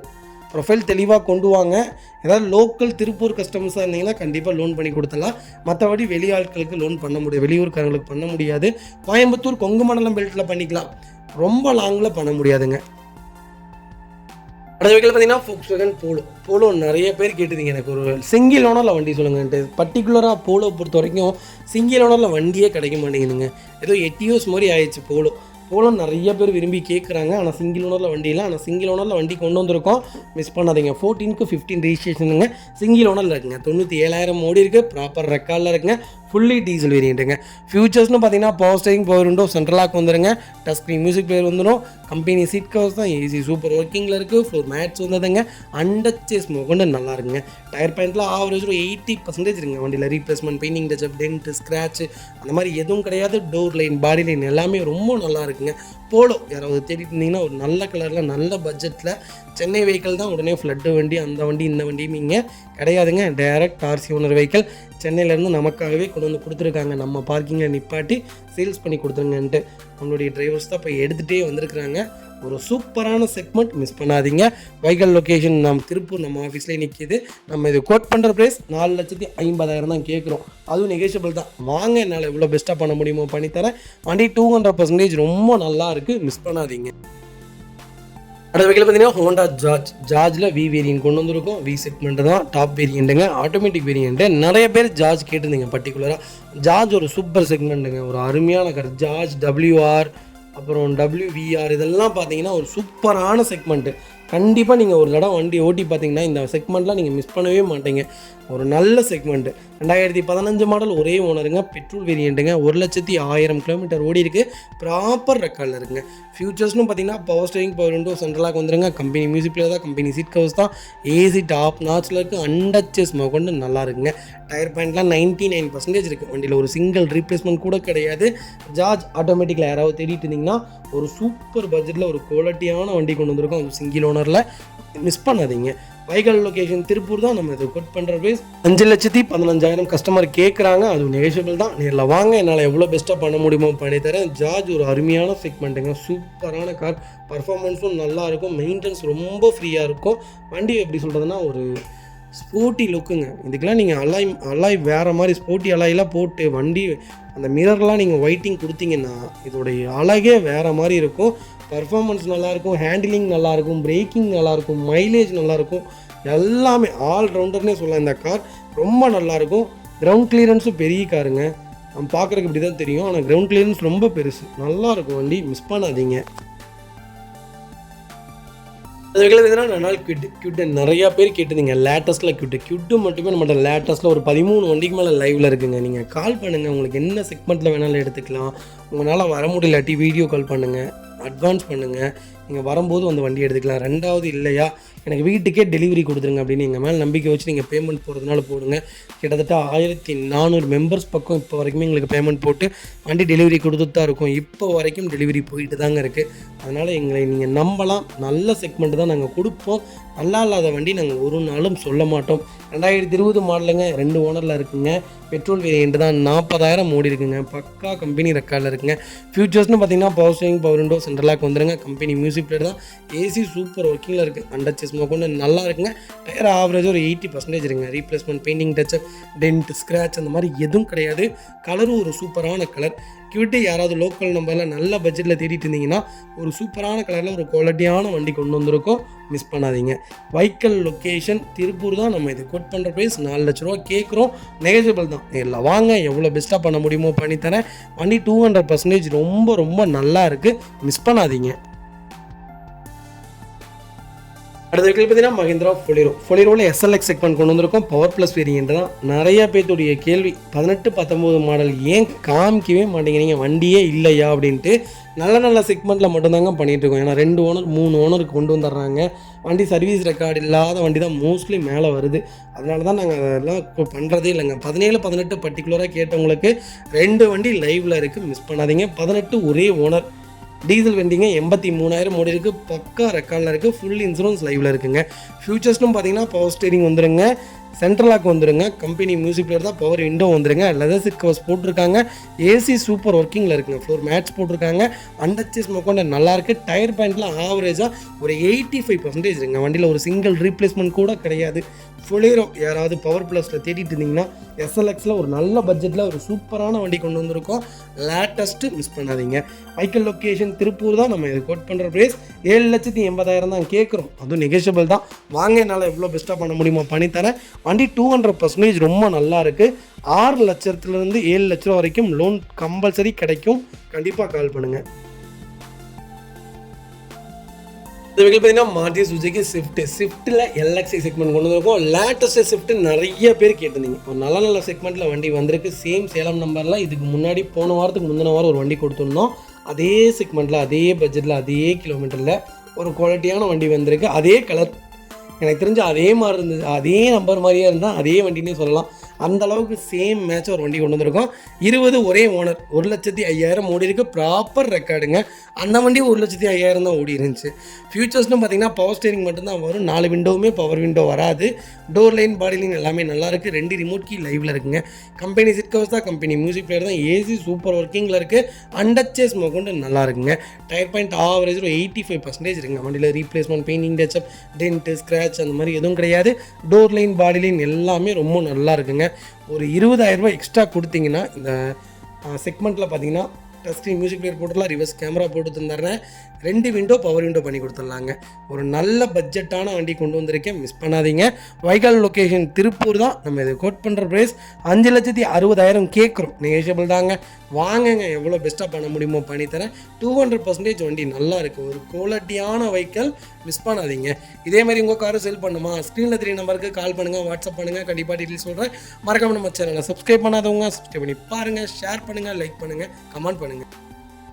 ப்ரொஃபைல் தெளிவாக கொண்டு வாங்க. ஏதாவது லோக்கல் திருப்பூர் கஸ்டமர்ஸாக இருந்தீங்கன்னா கண்டிப்பாக லோன் பண்ணி கொடுத்துடலாம். மற்றபடி வெளி ஆட்களுக்கு லோன் பண்ண முடியாது, வெளியூர்காரங்களுக்கு பண்ண முடியாது. கோயம்புத்தூர், கொங்கு மண்டலம் பெல்ட்டில் பண்ணிக்கலாம். ரொம்ப லாங்கில் பண்ண முடியாதுங்க. அடுத்த வகையில் பார்த்தீங்கன்னா போலோ நிறைய பேர் கேட்டுருந்தீங்க. எனக்கு ஒரு சிங்கிள் ஓனரில் வண்டி சொல்லுங்கன்ட்டு. பர்டிகுலராக போலோ பொறுத்த வரைக்கும் சிங்கிள் ஓனரில் வண்டியே கிடைக்க மாட்டேங்குதுங்க. ஏதோ 8 இயர்ஸ் மாதிரி ஆயிடுச்சு போலோ நிறைய பேர் விரும்பி கேட்குறாங்க. ஆனால் சிங்கிள் ஓனரில் வண்டி இல்லை. ஆனால் சிங்கிள் ஓனரில் வண்டி கொண்டு வந்திருக்கோம். மிஸ் பண்ணாதீங்க. 14க்கு 15 ரெஜிஸ்ட்ரேஷனுங்க. சிங்கிள் ஓனரில் இருக்குங்க. 97,000 ஓடி இருக்குது. ப்ராப்பர் ரெக்கார்டில் இருக்குங்க. ஃபுல்லி டீசல் வேரியண்ட்டுங்க. ஃபியூச்சர்ஸ்னு பார்த்தீங்கன்னா power steering, power window, central lock வந்துடுங்க. டச் ஸ்க்ரீன், மியூசிக் பிளேயர் வந்துடும். கம்பெனி சீட் கவர்ஸ் தான் ஏசி சூப்பர் ஒர்க்கிங்கில் இருக்குது. ஃப்ளோர் மேட்ஸ் வந்ததுங்க. அண்டச்சேஸ் கொண்டு நல்லா இருக்குங்க. டயர் பாயிண்ட்டில் ஆவரேஜ் ஒரு 80% இருக்குங்க. வண்டியில் replacement, painting touch up, dent, scratch அந்த மாதிரி எதுவும் கிடையாது. டோர் லைன், பாடி லைன் எல்லாமே ரொம்ப நல்லா இருக்குங்க. போலோ யாராவது தேடிட்டு இருந்தீங்கன்னா ஒரு நல்ல கலரில் நல்ல பட்ஜெட்டில் சென்னை வெஹிக்கிள் தான். உடனே ஃப்ளட்டு வண்டி, அந்த வண்டி, இந்த வண்டியும் இங்கே கிடையாதுங்க. டைரக்ட் ஆர்சி ஓனர் வெஹிக்கிள் சென்னையிலேருந்து நமக்காகவே கொண்டு வந்து கொடுத்துருக்காங்க. நம்ம பார்க்கிங்கில் நிப்பாட்டி சேல்ஸ் பண்ணி கொடுத்துருங்கன்ட்டு நம்மளுடைய டிரைவர்ஸ் தான் போய் எடுத்துகிட்டே வந்திருக்கிறாங்க. ஒரு சூப்பரான செக்மெண்ட், மிஸ் பண்ணாதீங்க. வைக்கல் லொக்கேஷன் நம்ம திருப்பூர், நம்ம ஆஃபீஸ்லேயே நிற்கிது. நம்ம இது கோட் பண்ணுற ப்ரைஸ் 4,50,000 தான் கேட்குறோம். அதுவும் நெகோஷியபிள் தான். வாங்க, என்னால் எவ்வளோ பெஸ்ட்டாக பண்ண முடியுமோ பண்ணித்தரேன். வண்டி 200% ரொம்ப நல்லா இருக்குது. மிஸ் பண்ணாதீங்க. அடுத்த வகையில் பார்த்தீங்கன்னா ஹோண்டா ஜார்ஜில் வி வேரியன்ட் கொண்டு வந்திருக்கோம். வி செக்மெண்ட் தான் டாப் வேரியண்ட்டுங்க. ஆட்டோமேட்டிக் வேரியண்ட்டு நிறைய பேர் ஜார்ஜ் கேட்டிருந்தீங்க. பர்டிகுலராக ஜார்ஜ் ஒரு சூப்பர் செக்மெண்ட்டுங்க. ஒரு அருமையான கார். ஜார்ஜ் WR, அப்புறம் WVR இதெல்லாம் பார்த்தீங்கன்னா ஒரு சூப்பரான செக்மெண்ட்டு. கண்டிப்பாக நீங்கள் ஒரு தடவை வண்டி ஓட்டி பார்த்தீங்கன்னா இந்த செக்மெண்ட்லாம் நீங்கள் மிஸ் பண்ணவே மாட்டீங்க. ஒரு நல்ல செக்மெண்ட்டு. 2015 மாடல், ஒரே ஓனருங்க. பெட்ரோல் வேரியண்ட்டுங்க. 1,10,000 கிலோமீட்டர் ஓடி இருக்குது. ப்ராப்பர் ரெக்கார்டில் இருக்குங்க. ஃபியூச்சர்ஸ்னு பார்த்தீங்கன்னா பவர் ஸ்டேரிங், பவர் விண்டோ, சென்ட்ரலாக வந்துருங்க. கம்பெனி மியூசிக் பிளேயர் தான், கம்பெனி சீட் கவர்ஸ் தான், ஏசி டாப் நாச்சில் இருக்குது. அண்டச்சஸ் கொண்டு நல்லா இருக்குங்க. டயர் பாயிண்ட்லாம் 99% இருக்குது. வண்டியில் ஒரு சிங்கிள் ரீப்ளேஸ்மெண்ட் கூட கிடையாது. ஜார்ஜ் ஆட்டோமேட்டிக்கில் யாராவது தேடிட்டு இருந்தீங்கன்னா ஒரு சூப்பர் பட்ஜெட்டில் ஒரு குவாலிட்டியான வண்டி கொண்டு வந்திருக்கோம். ஒரு சிங்கிள் ஓனரில் மிஸ் பண்ணாதீங்க. வைக்கல் லொக்கேஷன் திருப்பூர் தான். நம்ம இதை கோட் பண்ணுற ப்ரைஸ் 5,15,000 கஸ்டமர் கேட்குறாங்க. அது நெகோஷியபிள் தான். நேரில் வாங்க, என்னால் எவ்வளோ பெஸ்ட்டாக பண்ண முடியுமோ பண்ணித்தரேன். ஜார்ஜ் ஒரு அருமையான செக்மெண்ட்டுங்க. சூப்பரான கார். பர்ஃபார்மன்ஸும் நல்லா இருக்கும். மெயின்டெனன்ஸ் ரொம்ப ஃப்ரீயாக இருக்கும். வண்டி எப்படி சொல்கிறதுனா ஒரு ஸ்போர்ட்டி லுக்குங்க. இதுக்கெல்லாம் நீங்கள் அலாய் வேறு மாதிரி ஸ்போர்ட்டி அலாயெலாம் போட்டு வண்டி அந்த மிரர்லாம் நீங்கள் ஒயிட்டிங் கொடுத்தீங்கன்னா இதோடைய அழகே வேறு மாதிரி இருக்கும். பர்ஃபார்மன்ஸ் நல்லாயிருக்கும், ஹேண்டிலிங் நல்லாயிருக்கும், பிரேக்கிங் நல்லாயிருக்கும், மைலேஜ் நல்லாயிருக்கும். எல்லாமே ஆல்ரவுண்டர்னே சொல்லலாம். இந்த கார் ரொம்ப நல்லாயிருக்கும். கிரவுண்ட் கிளியரன்ஸும் பெரிய காருங்க. நம்ம பார்க்குறதுக்கு இப்படி தான் தெரியும். ஆனால் கிரவுண்ட் கிளியரன்ஸ் ரொம்ப பெருசு. நல்லாயிருக்கும் வண்டி. மிஸ் பண்ணாதீங்க. அது வகையில் பார்த்தீங்கன்னா நாள் கியூட்டு நிறையா பேர் கேட்டிருந்தீங்க. லேட்டஸ்ட்டில் கியூட்டு மட்டுமே நம்மகிட்ட லேட்டஸ்ட்டில் ஒரு 13 வண்டிக்கு மேலே லைவில் இருக்குங்க. நீங்கள் கால் பண்ணுங்கள். உங்களுக்கு என்ன செக்மெண்ட்டில் வேணாலும் எடுத்துக்கலாம். உங்களால் வர முடியலாட்டி வீடியோ கால் பண்ணுங்கள், அட்வான்ஸ் பண்ணுங்கள். நீங்கள் வரும்போது அந்த வண்டி எடுத்துக்கலாம். ரெண்டாவது இல்லையா எனக்கு வீட்டுக்கே டெலிவரி கொடுத்துருங்க அப்படின்னு எங்கள் மேலே நம்பிக்கை வச்சு நீங்கள் பேமெண்ட் போடுறதுனால போடுங்க. கிட்டத்தட்ட 1400 மெம்பர்ஸ் பக்கம் இப்போ வரைக்குமே எங்களுக்கு பேமெண்ட் போட்டு வண்டி டெலிவரி கொடுத்துட்டு தான் இருக்கும். இப்போ வரைக்கும் டெலிவரி போயிட்டு தாங்க இருக்குது. அதனால் எங்களை நீங்கள் நம்பலாம். நல்ல செக்மெண்ட் தான் நாங்கள் கொடுப்போம். நல்லா இல்லாத வண்டி நாங்கள் ஒரு நாளும் சொல்ல மாட்டோம். 2020 மாடலுங்க, 2 ஓனரில் இருக்குங்க. பெட்ரோல் வேரியண்ட் தான், 40,000 ஓடி இருக்குங்க. பக்கா கம்பெனி ரெக்கார்டில் இருக்குங்க. ஃபியூச்சர்ஸ்னு பார்த்தீங்கன்னா power steering, power window, central lock வந்துருங்க. கம்பெனி மியூசிக் பிளேயர் தான். ஏசி சூப்பர் ஒர்க்கிங்கில் இருக்குது. அண்டர் செஸ் கொண்டு நல்லா இருக்குங்க. டயர் ஆவரேஜ் ஒரு 80% இருக்குங்க. Replacement, painting touch up, dent, scratch அந்த மாதிரி எதுவும் கிடையாது. கலரும் ஒரு சூப்பரான கலர். கிட்ட யாராவது லோக்கல் நம்பரில் நல்ல பட்ஜெட்டில் தேடிட்டு இருந்தீங்கன்னா ஒரு சூப்பரான கலரில் ஒரு குவாலிட்டியான வண்டி கொண்டு வந்திருக்கோம். மிஸ் பண்ணாதீங்க. வைக்கல் லொக்கேஷன் திருப்பூர் தான். நம்ம இது கோட் பண்ணுற ப்ரைஸ் 4 லட்ச ரூபா கேட்குறோம். நெகோசியபிள் தான். எல்லாம் வாங்க, எவ்வளோ பெஸ்ட்டாக பண்ண முடியுமோ பண்ணித்தரேன். வண்டி 200% ரொம்ப ரொம்ப நல்லா இருக்குது. மிஸ் பண்ணாதீங்க. அடுத்த வீட்டில் பார்த்தீங்கன்னா மஹிந்திரா ஃபொலிரோவில் SLX செக்மெண்ட் கொண்டு வந்திருக்கோம். பவர் ப்ளஸ் வேரியண்ட் தான். நிறைய பேர்த்துடைய கேள்வி 18-19 மாடல் ஏன் காமிக்கவே மாட்டேங்கிறீங்க, வண்டியே இல்லையா அப்படின்ட்டு. நல்ல நல்ல செக்மெண்ட்டில் மட்டும்தாங்க பண்ணிகிட்டு இருக்கோம். ஏன்னா 2 ஓனர் 3 ஓனருக்கு கொண்டு வந்துடுறாங்க. வண்டி சர்வீஸ் ரெக்கார்டு இல்லாத வண்டி தான் மோஸ்ட்லி மேலே வருது. அதனால தான் நாங்கள் அதெல்லாம் இப்போ பண்ணுறதே இல்லைங்க. 17-18 பர்டிகுலராக கேட்டவங்களுக்கு 2 வண்டி லைவில் இருக்குது. மிஸ் பண்ணாதீங்க. 18 ஒரே ஓனர். டீசல் வண்டிங்க, 83,000 ஓடி இருக்குது. பக்கா ரெக்கார்டில் இருக்குது. ஃபுல் இன்சூரன்ஸ் லைவில் இருக்குங்க. ஃபியூச்சர்ஸ்னும் பார்த்தீங்கன்னா பவர் ஸ்டீரிங் வந்துருங்க, சென்ட்ரல் லாக் வந்துருங்க, கம்பெனி மியூசிக் பிளேயர் தான், பவர் விண்டோ வந்துருங்க, லெதர் சீட் கவர்ஸ் போட்டிருக்காங்க, ஏசி சூப்பர் ஒர்க்கிங்கில் இருக்குங்க, ஃப்ளோர் மேட்ச் போட்டிருக்காங்க, அண்டர்ச்சேஸ் மொக்கொண்டு நல்லாயிருக்கு. டயர் பாயிண்ட்லாம் ஆவரேஜாக ஒரு 85% இருக்குங்க. வண்டியில் ஒரு சிங்கிள் ரீப்ளேஸ்மெண்ட் கூட கிடையாது. ஃபுலேரோ யாராவது பவர் ப்ளஸில் தேடிட்டு இருந்தீங்கன்னா SLXல ஒரு நல்ல பட்ஜெட்டில் ஒரு சூப்பரான வண்டி கொண்டு வந்திருக்கோம். லேட்டஸ்ட்டு மிஸ் பண்ணாதீங்க. வைக்கல் லொக்கேஷன் திருப்பூர் தான். நம்ம இது கோட் பண்ணுற ப்ரைஸ் 7,80,000 தான் கேட்குறோம். அதுவும் நெகோஷியபிள் தான். வாங்க, என்னால் எவ்வளோ பெஸ்ட்டாக பண்ண முடியுமோ பண்ணித்தரேன். வண்டி 200% ரொம்ப நல்லா இருக்குது. 6 லட்சத்துலேருந்து 7 லட்ச ரூபா வரைக்கும் லோன் கம்பல்சரி கிடைக்கும். கண்டிப்பாக கால் பண்ணுங்கள். இந்த வெஹிக்கிள் பார்த்தீங்கன்னா மாருதி சுசுகி ஸ்விஃப்ட்டில் LXi செக்மெண்ட் கொண்டு வந்திருக்கோம். லேட்டஸ்ட் ஸ்விஃப்ட் நிறைய பேர் கேட்டிருந்தீங்க. ஒரு நல்ல நல்ல செக்மெண்ட்டில் வண்டி வந்திருக்கு. சேம் சேலம் நம்பரில் இதுக்கு முன்னாடி போன வாரத்துக்கு முந்தின வாரம் ஒரு வண்டி கொடுத்துருந்தோம். அதே செக்மெண்ட்டில், அதே பட்ஜெட்டில், அதே கிலோமீட்டரில் ஒரு குவாலிட்டியான வண்டி வந்திருக்கு. அதே கலர் எனக்கு தெரிஞ்சு அதே மாதிரி இருந்தது. அதே நம்பர் மாதிரியே இருந்தால் அதே வண்டினே சொல்லலாம். அந்த அளவுக்கு சேம் மேட்ச் ஒரு வண்டி கொண்டு வந்திருக்கோம். 20 ஒரே ஓனர், 1,05,000 ஓடி இருக்குது. ப்ராப்பர் ரெக்கார்டுங்க. அந்த வண்டி 1,05,000 தான் ஓடி இருந்துச்சு. ஃபியூச்சர்ஸ்னு பார்த்தீங்கன்னா பவர் ஸ்டீரிங் மட்டும்தான் வரும். 4 விண்டோவுமே பவர் விண்டோ வராது. டோர் லைன், பாடி லைன் எல்லாமே நல்லாயிருக்கு. 2 ரிமோட் கீ லைவில் இருக்குங்க. கம்பெனி சீட் கவர்ஸ் தான், கம்பெனி மியூசிக் பிளேயர் தான், ஏசி சூப்பர் ஒர்க்கிங்கில் இருக்குது. அண்டர்ச்சேஸ் கொண்டு நல்லா இருக்குங்க. டயர் பாயிண்ட் ஆவரேஜ் ஒரு 85% இருக்குங்க. வண்டியில் replacement, painting touch-up, tent, scratch அந்த மாதிரி எதுவும் கிடையாது. டோர் லைன், பாடி லைன் எல்லாமே ரொம்ப நல்லா இருக்குங்க. ஒரு 20,000 ரூபாய் எக்ஸ்ட்ரா கொடுத்தீங்கன்னா இந்த செக்மெண்ட்டில் பார்த்தீங்கன்னா டச் ஸ்க்ரீன், மியூசிக் பிளேயர் போட்டுடலாம், ரிவர்ஸ் கேமரா போட்டு தந்துடுறேன், 2 விண்டோ பவர் விண்டோ பண்ணி கொடுத்துடலாங்க. ஒரு நல்ல பட்ஜெட்டான வண்டி கொண்டு வந்திருக்கேன். மிஸ் பண்ணாதீங்க. வைக்கல் லொக்கேஷன் திருப்பூர் தான். நம்ம இதை கோட் பண்ணுற ப்ரைஸ் 5,60,000 கேட்குறோம். நெகோஷியபிள் தாங்க. வாங்குங்க, எவ்வளோ பெஸ்ட்டாக பண்ண முடியுமோ பண்ணித்தரேன். 200% வண்டி நல்லா இருக்குது. ஒரு குவாலிட்டியான வைக்கல். மிஸ் பண்ணாதீங்க. இதே மாதிரி உங்கள் காரை செல் பண்ணுமா, ஸ்க்ரீனில் 3 நம்பருக்கு கால் பண்ணுங்கள், வாட்ஸ்அப் பண்ணுங்கள். கண்டிப்பாக டீட்டெயில்ஸ் சொல்கிறேன். மறக்காம நம்ம சேனலை சப்ஸ்கிரைப் பண்ணாதவங்க சப்ஸ்கிரைப் பண்ணி பாருங்கள், ஷேர் பண்ணுங்கள், லைக் பண்ணுங்கள், கமெண்ட் பண்ணுங்கள்.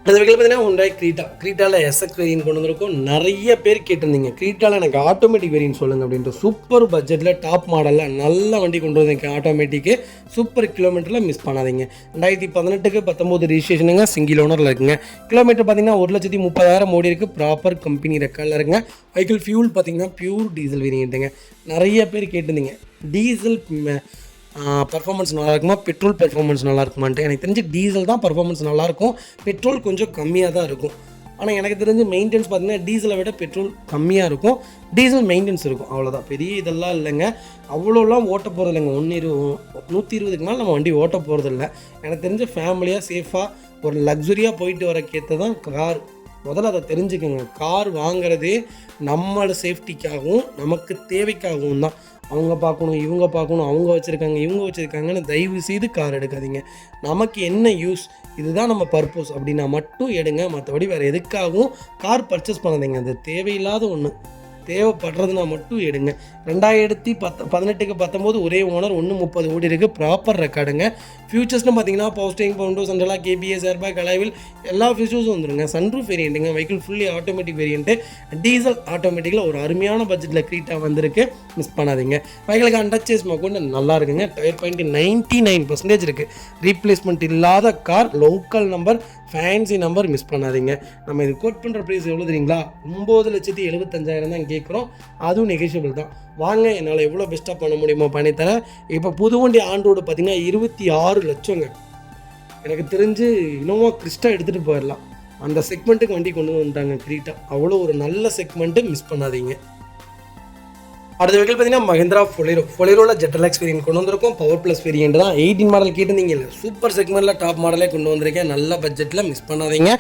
அந்த வெஹிக்கிள் பார்த்தீங்கன்னா ஹுண்டாய் கிரீட்டாவில் SX வேரியன்ட் கொண்டு வந்திருக்கோம். நிறைய பேர் கேட்டிருந்தீங்க கிரீட்டாவில் எனக்கு ஆட்டோமேட்டிக் வேரியன்ட் சொல்லுங்கள் அப்படின்ட்டு. சூப்பர் பட்ஜெட்டில் டாப் மாடலில் நல்ல வண்டி கொண்டு வந்திருக்கேன். ஆட்டோமேட்டிக்கு சூப்பர் கிலோமீட்டரில் மிஸ் பண்ணாதீங்க. 2018 19 ரிஜிஸ்ட்ரேஷனுங்க, சிங்கிள் ஓனரில் இருக்குங்க. கிலோமீட்டர் பார்த்தீங்கன்னா 1,30,000 ஓடி இருக்குது. ப்ராப்பர் கம்பெனி ரெக்கார்டில் இருக்குங்க. வெஹிக்கிள் ஃபியூல் பார்த்தீங்கன்னா பியூர் டீசல் வேரியன்ட்டுங்க. நிறைய பேர் கேட்டிருந்தீங்க டீசல் பர்ஃபார்மன்ஸ் நல்லா இருக்குமா, பெட்ரோல் பர்ஃபார்மன்ஸ் நல்லா இருக்குமான்ட்டு. எனக்கு தெரிஞ்சு டீசல் தான் பர்ஃபார்மன்ஸ் நல்லாயிருக்கும், பெட்ரோல் கொஞ்சம் கம்மியாக தான் இருக்கும். ஆனால் எனக்கு தெரிஞ்சு மெயின்டெனன்ஸ் பார்த்தீங்கன்னா டீசலை விட பெட்ரோல் கம்மியாக இருக்கும், டீசல் மெயின்டெனன்ஸ் இருக்கும். அவ்வளோதான், பெரிய இதெல்லாம் இல்லைங்க. அவ்வளோலாம் ஓட்ட போகிறது இல்லைங்க. 120க்கு மேலே நம்ம வண்டி ஓட்ட போகிறது இல்லை. எனக்கு தெரிஞ்ச ஃபேமிலியாக சேஃபாக ஒரு லக்ஸுரியாக போயிட்டு வரக்கேற்ற தான் கார். முதல்ல அதை தெரிஞ்சுக்கோங்க. கார் வாங்குறதே நம்மளோட சேஃப்டிக்காகவும் நமக்கு தேவைக்காகவும் தான். அவங்க பார்க்கணும், இவங்க பார்க்கணும், அவங்க வச்சுருக்காங்க, இவங்க வச்சுருக்காங்கன்னு தயவு செய்து கார் எடுக்காதீங்க. நமக்கு என்ன யூஸ், இதுதான் நம்ம பர்பஸ் அப்படின்னா மட்டும் எடுங்க. மற்றபடி வேறு எதுக்காகவும் கார் பர்ச்சேஸ் பண்ணாதீங்க. அது தேவையில்லாத ஒன்று. தேவைப்படுறதுனா மட்டும் எடுங்க. 2018க்கு 19 ஒரே ஓனர் 130 ஓடி இருக்குது, ப்ராப்பர் ரெக்கார்டுங்க. ஃபியூச்சர்ஸ்னு பார்த்தீங்கன்னா power steering, power window, central lock, KPS, airbag, அலாய்வில் எல்லா ஃபியூச்சர்ஸும் வந்துருங்க. சன்ரூஃப் வேரியண்ட்டுங்க, vehicle fully automatic variant, diesel ஆட்டோமேட்டிக்கில் ஒரு அருமையான பட்ஜெட்டில் க்ரீட்டா வந்திருக்கு, மிஸ் பண்ணாதீங்க. வெஹிக்கிளுக்கு அண்டர்ச்சேஸ் கொண்டு நல்லா இருக்குங்க. டயர் பாயிண்ட் 99% இருக்குது. ரீப்ளேஸ்மெண்ட் இல்லாத car, local number, fancy number, miss பண்ணாதீங்க. நம்ம இது கோட் பண்ணுற ப்ரைஸ் எவ்வளோ தெரியுங்களா? 9,75,000 தான் கேட்குறோம். அதுவும் நெகோஷியபிள் தான். வாங்க, என்னால் எவ்வளோ பெஸ்ட்டாக பண்ண முடியுமோ பண்ணித்தரேன். இப்போ புது வண்டி ஆன் ரோடு பார்த்தீங்கன்னா 26 லட்சங்க. எனக்கு தெரிஞ்சு இனோவா கிறிஸ்டா எடுத்துகிட்டு போயிடலாம். அந்த செக்மெண்ட்டுக்கு வண்டி கொண்டு வந்துட்டாங்க க்ரீட்டா. அவ்வளோ ஒரு நல்ல செக்மெண்ட்டு, மிஸ் பண்ணாதீங்க. அடுத்த வெஹிக்கிள் பார்த்தீங்கன்னா மஹிந்திரா ஃபொலேரோவில் ஜெட்டல் எக்ஸ்பீரியன்ஸ் கொண்டு வந்திருக்கும். பவர் ப்ளஸ் வேரியன்ட் தான். 18 மாடல் கேட்டிருந்தீங்க இல்லை, சூப்பர் செக்மெண்ட்டில் டாப் மாடலே கொண்டு வந்திருக்கேன். நல்ல பட்ஜெட்டில், மிஸ் பண்ணாதீங்க.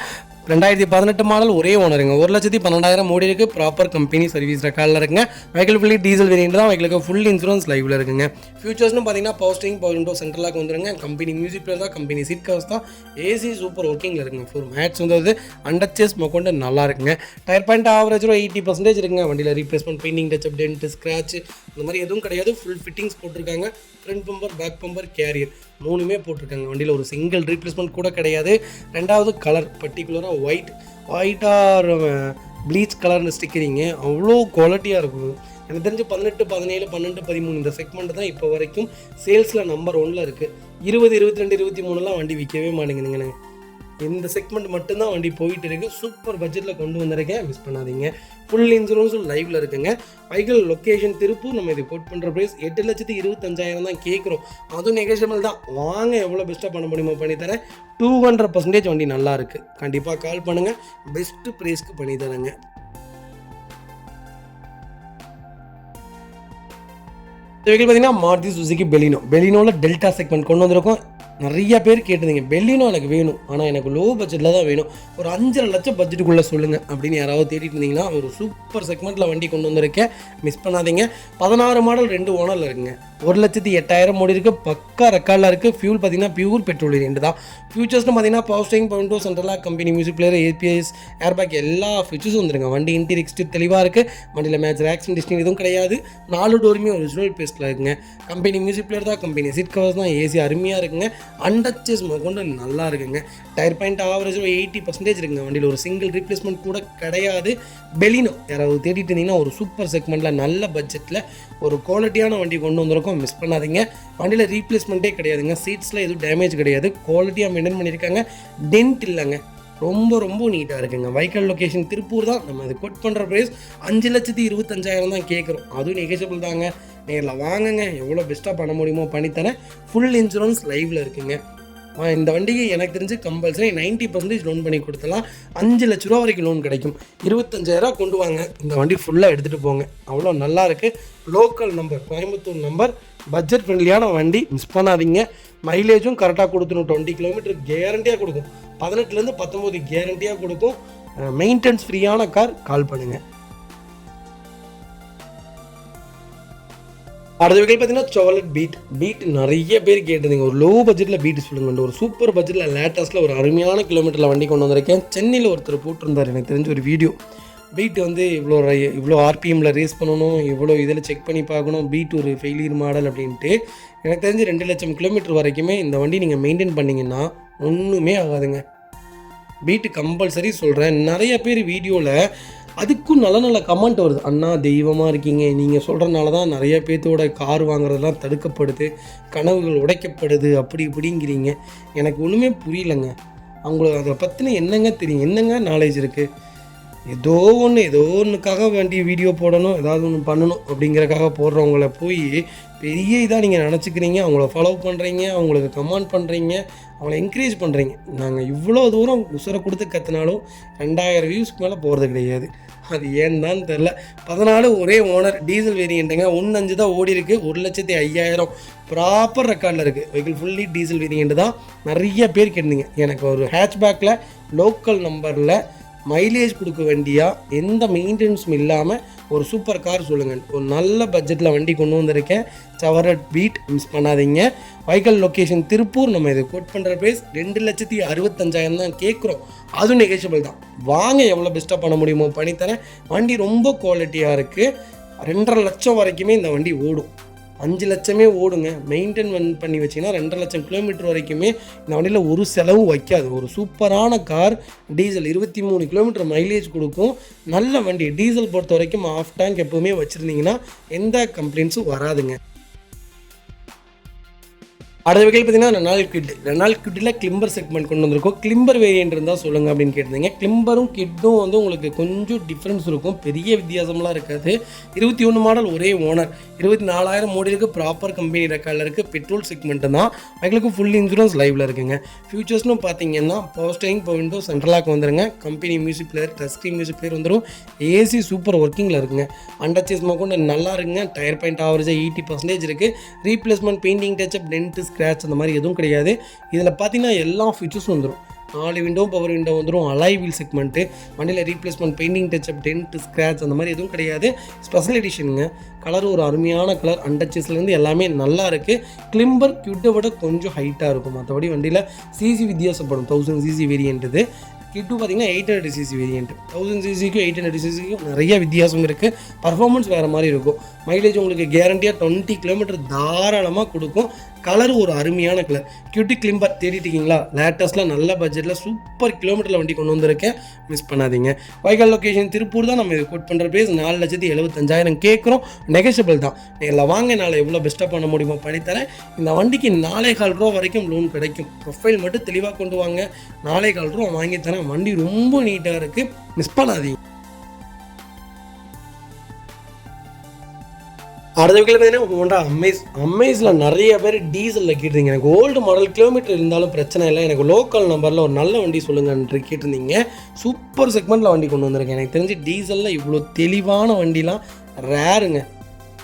2018 மாடல், ஒரே ஓனருங்க. 1,12,000 ஓடி இருக்குது, ப்ராப்பர் கம்பெனி சர்வீஸ் ரெக்கார்டில் இருக்குங்க. வெஹிக்கிள் ஃபுல்லி டீசல் வேரியன்ட் தான். வெஹிக்கிளுக்கு ஃபுல் இன்சூரன்ஸ் லைவில் இருக்குங்க. ஃபியூச்சர்ஸ்னு பார்த்தீங்கன்னா பவர் ஸ்டீரிங், பவர் விண்டோ, சென்ட்ரலாக வந்துருங்க. கம்பெனி மியூசிக் பிளேயர் தான், கம்பெனி சீட் கவர்ஸ் தான், ஏசி சூப்பர் ஒர்க்கிங்கில் இருக்குங்க. ஃபோர் மேட்ச் வந்து அண்டர்ச்சேஸ் கொண்டு நல்லா இருக்குங்க. டயர் பாயிண்ட் ஆவரேஜ் 80% இருக்குங்க. வண்டியில் replacement, painting, touch up, dent, scratch இந்த மாதிரி எதுவும் கிடையாது. ஃபுல் ஃபிட்டிங்ஸ் போட்டிருக்காங்க. Front bumper, back bumper, carrier 3மே போட்டிருக்காங்க. வண்டியில் ஒரு சிங்கிள் ரீப்ளேஸ்மெண்ட் கூட கிடையாது. ரெண்டாவது கலர் பர்டிகுலராக ஒயிட் ஆர் ப்ளீச் கலர்னு ஸ்டிக்கரிங்க அவ்வளோ குவாலிட்டியாக இருக்கும். எனக்கு தெரிஞ்சு 18, 17, 12, 13 இந்த செக்மெண்ட் தான் இப்போ வரைக்கும் சேல்ஸில் நம்பர் 1ல் இருக்குது. 20, 22, 23 வண்டி விற்கவே மாட்டேங்குதுங்கண்ணே. இந்த செக்மெண்ட் மட்டும்தான் வண்டி போயிட்டு இருக்குது. சூப்பர் பட்ஜெட்டில் கொண்டு வந்திருக்கேன், மிஸ் பண்ணாதீங்க. ஃபுல் இன்சூரன்ஸும் லைவில் இருக்குங்க. Vehicle location Tiruppur. நம்ம இது கோட் பண்ணுற ப்ரைஸ் 8,25,000 தான் கேட்குறோம். அதுவும் நெகோஷியபிள் தான். வாங்க, எவ்வளோ பெஸ்ட்டாக பண்ண முடியுமோ பண்ணித்தரேன். 200% வண்டி நல்லா இருக்குது. கண்டிப்பாக கால் பண்ணுங்கள், பெஸ்ட்டு ப்ரைஸ்க்கு பண்ணித்தரேங்க. வெஹிக்கிள் பார்த்தீங்கன்னா மாருதி சுசுகி பெலினோவில் டெல்டா செக்மெண்ட் கொண்டு வந்திருக்கோம். நிறைய பேர் கேட்டிருந்தீங்க, பெலினோ எனக்கு வேணும், ஆனால் எனக்கு லோ பட்ஜெட்டில் தான் வேணும், ஒரு 5.5 லட்சம் பட்ஜெட்டுக்குள்ளே சொல்லுங்கள் அப்படின்னு யாராவது தேடிட்டு இருந்தீங்கன்னா ஒரு சூப்பர் செக்மெண்ட்டில் வண்டி கொண்டு வந்திருக்கேன், மிஸ் பண்ணாதீங்க. 16 மாடல் 2 ஓனரில் இருக்குங்க. 1,08,000 ஓடி இருக்குது, பக்கா ரெக்கார்டில் இருக்குது. ஃபியூல் பார்த்தீங்கன்னா பியூர் பெட்ரோல் வேரியன்ட் தான். ஃபியூச்சர்ஸ்னு பார்த்தீங்கன்னா power steering, power window, central lock, company music player, ABS, airbag எல்லா ஃபியூச்சர்ஸும் வந்துருங்க. வண்டி இன்டீரியர் எக்ஸ்டீரியர் தெளிவாக இருக்குது. வண்டியில் மேட்ச் ஆக்சிடென்ட் டிஸ்டிங் எதுவும் கிடையாது. 4 டோருமே ஒரிஜினல் பேஸ்ட்டில் இருக்குங்க. கம்பெனி மியூசிக் பிளேயர் தான், கம்பெனி சீட் கவர்ஸ் தான், ஏசி அருமையாக இருக்குங்க. அண்டர்ச்சேஸ் கொண்டு நல்லா இருக்குங்க. டயர் பாயிண்ட் ஆவரேஜ் 80% இருக்குங்க. வண்டியில் ஒரு சிங்கிள் ரீப்ளேஸ்மெண்ட் கூட கிடையாது. பெலினோ யாராவது தேடிட்டு இருந்தீங்கன்னா ஒரு சூப்பர் செக்மெண்ட்டில் நல்ல பட்ஜெட்டில் ஒரு குவாலிட்டியான வண்டி கொண்டு வந்திருக்கோம், மிஸ் பண்ணாதீங்க. வண்டியில் ரீப்ளேஸ்மெண்ட்டே கிடையாதுங்க. சீட்ஸில் எதுவும் டேமேஜ் கிடையாது. குவாலிட்டியாக மெயின்டைன் பண்ணியிருக்காங்க. டென்ட் இல்லைங்க. ரொம்ப நீட்டாக இருக்குங்க. வெஹிக்கிள் லொக்கேஷன் திருப்பூர் தான். நம்ம இது கோட் பண்ணுற ப்ரைஸ் 5,25,000 தான் கேட்குறோம். அதுவும் நெகோஷியபிள் தாங்க. நேரில் வாங்குங்க, எவ்வளோ பெஸ்ட்டாக பண்ண முடியுமோ பண்ணித்தரேன். ஃபுல் இன்சூரன்ஸ் லைவில் இருக்குங்க. இந்த வண்டிக்கு எனக்கு தெரிஞ்சு கம்பல்சரி 90% லோன் பண்ணி கொடுத்தலாம். 5 லட்ச ரூபா வரைக்கும் லோன் கிடைக்கும். 25,000 கொண்டு வாங்க, இந்த வண்டி ஃபுல்லாக எடுத்துகிட்டு போங்க. அவ்வளோ நல்லா இருக்குது. Local number, Coimbatore number, budget ஃப்ரெண்ட்லியான வண்டி, மிஸ் பண்ணாதீங்க. மைலேஜும் கரெக்டாக கொடுத்துடும். 20 கிலோமீட்டர் கேரண்டியாக கொடுக்கும். 18 19 கேரண்டியாக கொடுக்கும். மெயின்டெனன்ஸ் ஃப்ரீயான கால் பண்ணுங்கள். அடுத்த வெஹிக்கிள் பார்த்தீங்கன்னா செவர்லெட் பீட் நிறைய பேர் கேட்டிருந்தீங்க. ஒரு லோ பட்ஜெட்டில் பீட் சொல்லுங்கள். ஒரு சூப்பர் பட்ஜெட்டில் லேட்டஸ்ட்டில் ஒரு அருமையான கிலோமீட்டரில் வண்டி கொண்டு வந்திருக்கேன். சென்னையில் ஒருத்தர் போட்டிருந்தார், எனக்கு தெரிஞ்ச ஒரு வீடியோ. பீட் வந்து இவ்வளோ ஆர்பிஎம்மில் ரேஸ் பண்ணணும், இவ்வளோ இதில் செக் பண்ணி பார்க்கணும், பீட் ஒரு ஃபெயிலியர் மாடல் அப்படின்ட்டு. எனக்கு தெரிஞ்சு 2 லட்சம் கிலோமீட்டர் வரைக்குமே இந்த வண்டி நீங்கள் மெயின்டைன் பண்ணிங்கன்னா ஒன்றுமே ஆகாதுங்க. பீட்டு கம்பல்சரி சொல்கிறேன். நிறைய பேர் வீடியோவில் அதுக்கும் நல்ல கமெண்ட் வருது. அண்ணா தெய்வமாக இருக்கீங்க, நீங்கள் சொல்கிறனால தான் நிறைய பேர்த்தோட கார் வாங்குறதெல்லாம் தடுக்கப்படுது, கனவுகள் உடைக்கப்படுது, அப்படி இப்படிங்கிறீங்க. எனக்கு ஒன்றுமே புரியலைங்க. அவங்களுக்கு அதை பற்றின என்னங்க தெரியும், என்னங்க நாலேஜ் இருக்குது? ஏதோ ஒன்றுக்காக வேண்டி வீடியோ போடணும், ஏதாவது ஒன்று பண்ணணும் அப்படிங்கிறக்காக போடுறவங்கள போய் பெரிய இதாக நீங்கள் நினச்சிக்கிறீங்க. அவங்கள ஃபாலோ பண்ணுறீங்க, அவங்களுக்கு கமெண்ட் பண்ணுறீங்க, அவங்கள என்கரேஜ் பண்ணுறீங்க. நாங்கள் இவ்வளோ தூரம் உசுரை கொடுத்து கற்றுனாலும் 2000 வியூஸ்க்கு மேலே போகிறது கிடையாது. அது ஏன்னு தான் தெரில. 14 ஒரே ஓனர், டீசல் வேரியண்ட்டுங்க. 1.5 தான் ஓடி இருக்குது. 1,05,000 ப்ராப்பர் ரெக்கார்டில் இருக்குது. வெஹிக்கிள் ஃபுல்லி டீசல் வேரியண்ட்டு தான். நிறைய பேர் கேட்டீங்க, எனக்கு ஒரு ஹேட்ச்பேக்கில் லோக்கல் நம்பரில் மைலேஜ் கொடுக்க வேண்டியா, எந்த மெயின்டெனன்ஸும் இல்லாமல் ஒரு சூப்பர் கார் சொல்லுங்கள். ஒரு நல்ல பட்ஜெட்டில் வண்டி கொண்டு வந்திருக்கேன். செவரட் பீட் மிஸ் பண்ணாதீங்க. வைக்கல் லொக்கேஷன் திருப்பூர். நம்ம இது கோட் பண்ணுற ப்ரைஸ் 2,65,000 தான் கேட்குறோம். அதுவும் நெகோஷியபிள் தான். வாங்க, எவ்வளோ பெஸ்ட்டாக பண்ண முடியுமோ பண்ணித்தரேன். வண்டி ரொம்ப குவாலிட்டியாக இருக்குது. 2.5 லட்சம் வரைக்குமே இந்த வண்டி ஓடும். 5 லட்சமே ஓடுங்க. மெயின்டைன் பண்ணி வச்சிங்கன்னா 2.5 லட்சம் கிலோமீட்டர் வரைக்குமே இந்த வண்டியில் ஒரு செலவும் வைக்காது. ஒரு சூப்பரான கார். டீசல் 23 கிலோமீட்டர் மைலேஜ் கொடுக்கும். நல்ல வண்டி. டீசல் பொறுத்த வரைக்கும் ஆஃப் டேங்க் எப்போவுமே வச்சுருந்தீங்கன்னா எந்த கம்ப்ளைண்ட்ஸும் வராதுங்க. அடுத்த வகையில் பார்த்தீங்கன்னா ரெனால்ட் கிட்டில் கிளிம்பர் செக்மெண்ட் கொண்டு வந்திருக்கோம். கிளிம்பர் வேரியன்ட் இருந்தால் சொல்லுங்கள் அப்படின்னு கேட்டிருந்தீங்க. கிளிம்பரும் கிட்டும் வந்து உங்களுக்கு கொஞ்சம் டிஃப்ரென்ஸ் இருக்கும். பெரிய வித்தியாசம்லாம் இருக்காது. 21 மாடல், ஒரே ஓனர், 24,000 ஓடிருக்கு. ப்ராப்பர் கம்பெனி ரெக்கார்டில் இருக்குது. பெட்ரோல் செக்மெண்ட்டு தான். எங்களுக்கு ஃபுல் இன்சூரன்ஸ் லைவில் இருக்குங்க. ஃபியூச்சர்ஸ்னு பார்த்தீங்கன்னா power steering, power window, central lock வந்துருங்க. Company music player, touch screen music player வந்துடும். ஏசி சூப்பர் ஒர்க்கிங்கில் இருக்குங்க. அண்டர்ச்சேஸ் கொண்டு நல்லா இருக்குங்க. டயர் பாயிண்ட் ஆவரேஜாக 80% இருக்குது. Replacement, painting, touch up, dent, scratch அந்த மாதிரி எதுவும் கிடையாது. இதில் பார்த்தீங்கன்னா எல்லா ஃபீச்சர்ஸும் வந்துடும். 4 விண்டோ, பவர் விண்டோ வந்துடும். அலாய் வீல் செக்மெண்ட்டு. வண்டியில் replacement, painting, touch up, dent, scratch அந்த மாதிரி எதுவும் கிடையாது. ஸ்பெஷல் எடிஷனுங்க. கலர் ஒரு அருமையான கலர். அண்டர்ச்சேஸ்லேருந்து எல்லாமே நல்லா இருக்குது. கிளிம்பர் கிட்டை விட கொஞ்சம் ஹைட்டாக இருக்கும். மற்றபடி வண்டியில் சிசி வித்தியாசப்படும். 1000 சிசி வேரியன்ட் இது. கிட்டு பார்த்தீங்கன்னா 800 சிசி வேரியன்ட். 1000 சிசிக்கும் 800 சிசிக்கும் நிறைய வித்தியாசம் இருக்குது. பர்ஃபார்மன்ஸ் வேறு மாதிரி இருக்கும். மைலேஜ் உங்களுக்கு கேரண்டியாக 20 கிலோமீட்டர் தாராளமாக கொடுக்கும். கலர் ஒரு அருமையான கலர். கியூட்டி கிளிம்பர் தேடிட்டு இருக்கீங்களா? லேட்டஸ்ட்டில் நல்ல பட்ஜெட்டில் சூப்பர் கிலோமீட்டரில் வண்டி கொண்டு வந்திருக்கேன். மிஸ் பண்ணாதீங்க. வைக்கல் லொக்கேஷன் திருப்பூர் தான். நம்ம இது கோட் பண்ணுற ப்ரைஸ் 4,75,000 கேட்குறோம். நெகோஷியபிள் தான். நேரில் வாங்க, நாளை எவ்வளோ பெஸ்ட்டாக பண்ண முடியுமோ பண்ணித்தரேன். இந்த வண்டிக்கு 4,4 ரூபா வரைக்கும் லோன் கிடைக்கும். ப்ரொஃபைல் மட்டும் தெளிவாக கொண்டு வாங்க. 4,4 ரூபா வாங்கித்தரேன். வண்டி ரொம்ப நீட்டாக இருக்குது. மிஸ் பண்ணாதீங்க. அடுத்த வகையில் பார்த்தீங்கன்னா ஹோண்டா அமேஸில் நிறைய பேர் டீசலில் கேட்டிருந்தீங்க. எனக்கு ஓல்டு மாடல் கிலோமீட்டர் இருந்தாலும் பிரச்சனை இல்லை, எனக்கு லோக்கல் நம்பரில் ஒரு நல்ல வண்டி சொல்லுங்கன்னு கேட்டிருந்தீங்க. சூப்பர் செக்மெண்ட்டில் வண்டி கொண்டு வந்திருக்கேன். எனக்கு தெரிஞ்சு டீசலில் இவ்வளோ தெளிவான வண்டிலாம் ரேருங்க.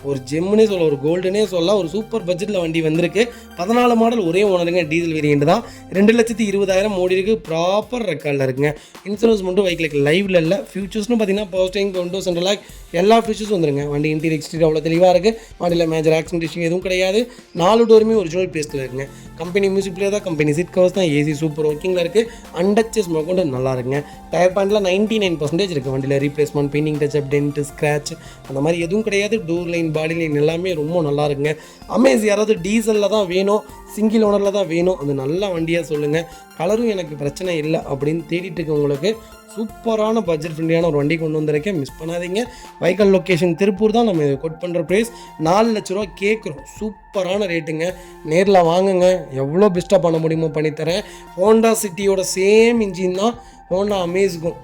ஒரு ஜெம்முனே சொல்ல, ஒரு கோல்டுனே சொல்ல, ஒரு சூப்பர் பட்ஜெட்டில் வண்டி வந்திருக்கு. 14 மாடல், ஒரே ஓனருங்க. டீசல் வேரியண்ட் தான். 2,20,000 ஓடி இருக்குது. ப்ராப்பர் ரெக்கார்டில் இருக்குங்க. இன்சூரன்ஸ் மட்டும் வைக்கலுக்கு லைவில் இல்லை. ஃபியூச்சர்ஸ்னு பார்த்தீங்கன்னா பவர் ஸ்டேரிங், விண்டோ, சென்ட்ரலாக் எல்லா ஃபியூச்சர்ஸும் வந்துருங்க. வண்டி இன்டீரியர் எக்ஸ்டீரியர் அவ்வளோ தெளிவாக இருக்குது. வண்டியில் மேஜர் ஆக்சிடென்ட் எதுவும் கிடையாது. 4 டோருமே ஒரிஜினல் பேஸ்ட்டில் இருக்குங்க. கம்பெனி மியூசிக் பிளேயர் தான். கம்பெனி சீட் கவர்ஸ் தான். ஏசி சூப்பர் ஒர்க்கிங்கில் இருக்குது. அண்டர்ச்சேஸ் கொண்டு நல்லா இருக்குங்க. டயர் பாயிண்டில் 99% இருக்குது. வண்டியில் replacement, painting, touch up, dent, scratch அந்த மாதிரி எதுவும் கிடையாது. டோர் லைன், பாடி லைன் எல்லாமே ரொம்ப நல்லா இருக்குங்க. அமேஸ் யாராவது டீசலில் தான் வேணும், சிங்கிள் ஓனரில் தான் வேணும், அது நல்ல வண்டியாக சொல்லுங்கள். கலரும் எனக்கு பிரச்சனை இல்லை அப்படின்னு தேடிட்டு இருக்கவங்களுக்கு சூப்பரான பட்ஜெட் ஃப்ரெண்ட்லியான ஒரு வண்டி கொண்டு வந்திருக்கேன். மிஸ் பண்ணாதீங்க. வைக்கல் லொக்கேஷன் திருப்பூர் தான். நம்ம கோட் பண்ணுற ப்ரைஸ் 4 லட்ச ரூபா கேட்குறோம். சூப்பரான ரேட்டுங்க. நேரில் வாங்குங்க, எவ்வளோ பெஸ்ட்டாக பண்ண முடியுமோ பண்ணித்தரேன். ஹோண்டா சிட்டியோட சேம் இன்ஜின் தான் ஹோண்டா அமேஸுக்கும்.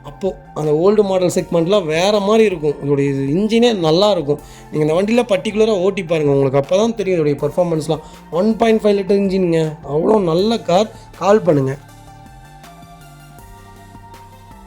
அப்போது அந்த ஓல்டு மாடல் செக்மெண்ட்லாம் வேறு மாதிரி இருக்கும். இதோடைய இன்ஜினே நல்லாயிருக்கும். நீங்கள் இந்த வண்டியில் பர்டிகுலராக ஓட்டி பாருங்கள், உங்களுக்கு அப்போ தான் தெரியும் இதோடைய பர்ஃபார்மன்ஸ்லாம். 1.5 லிட்டர் இன்ஜினுங்க, அவ்வளோ நல்ல கார். கால் பண்ணுங்கள்.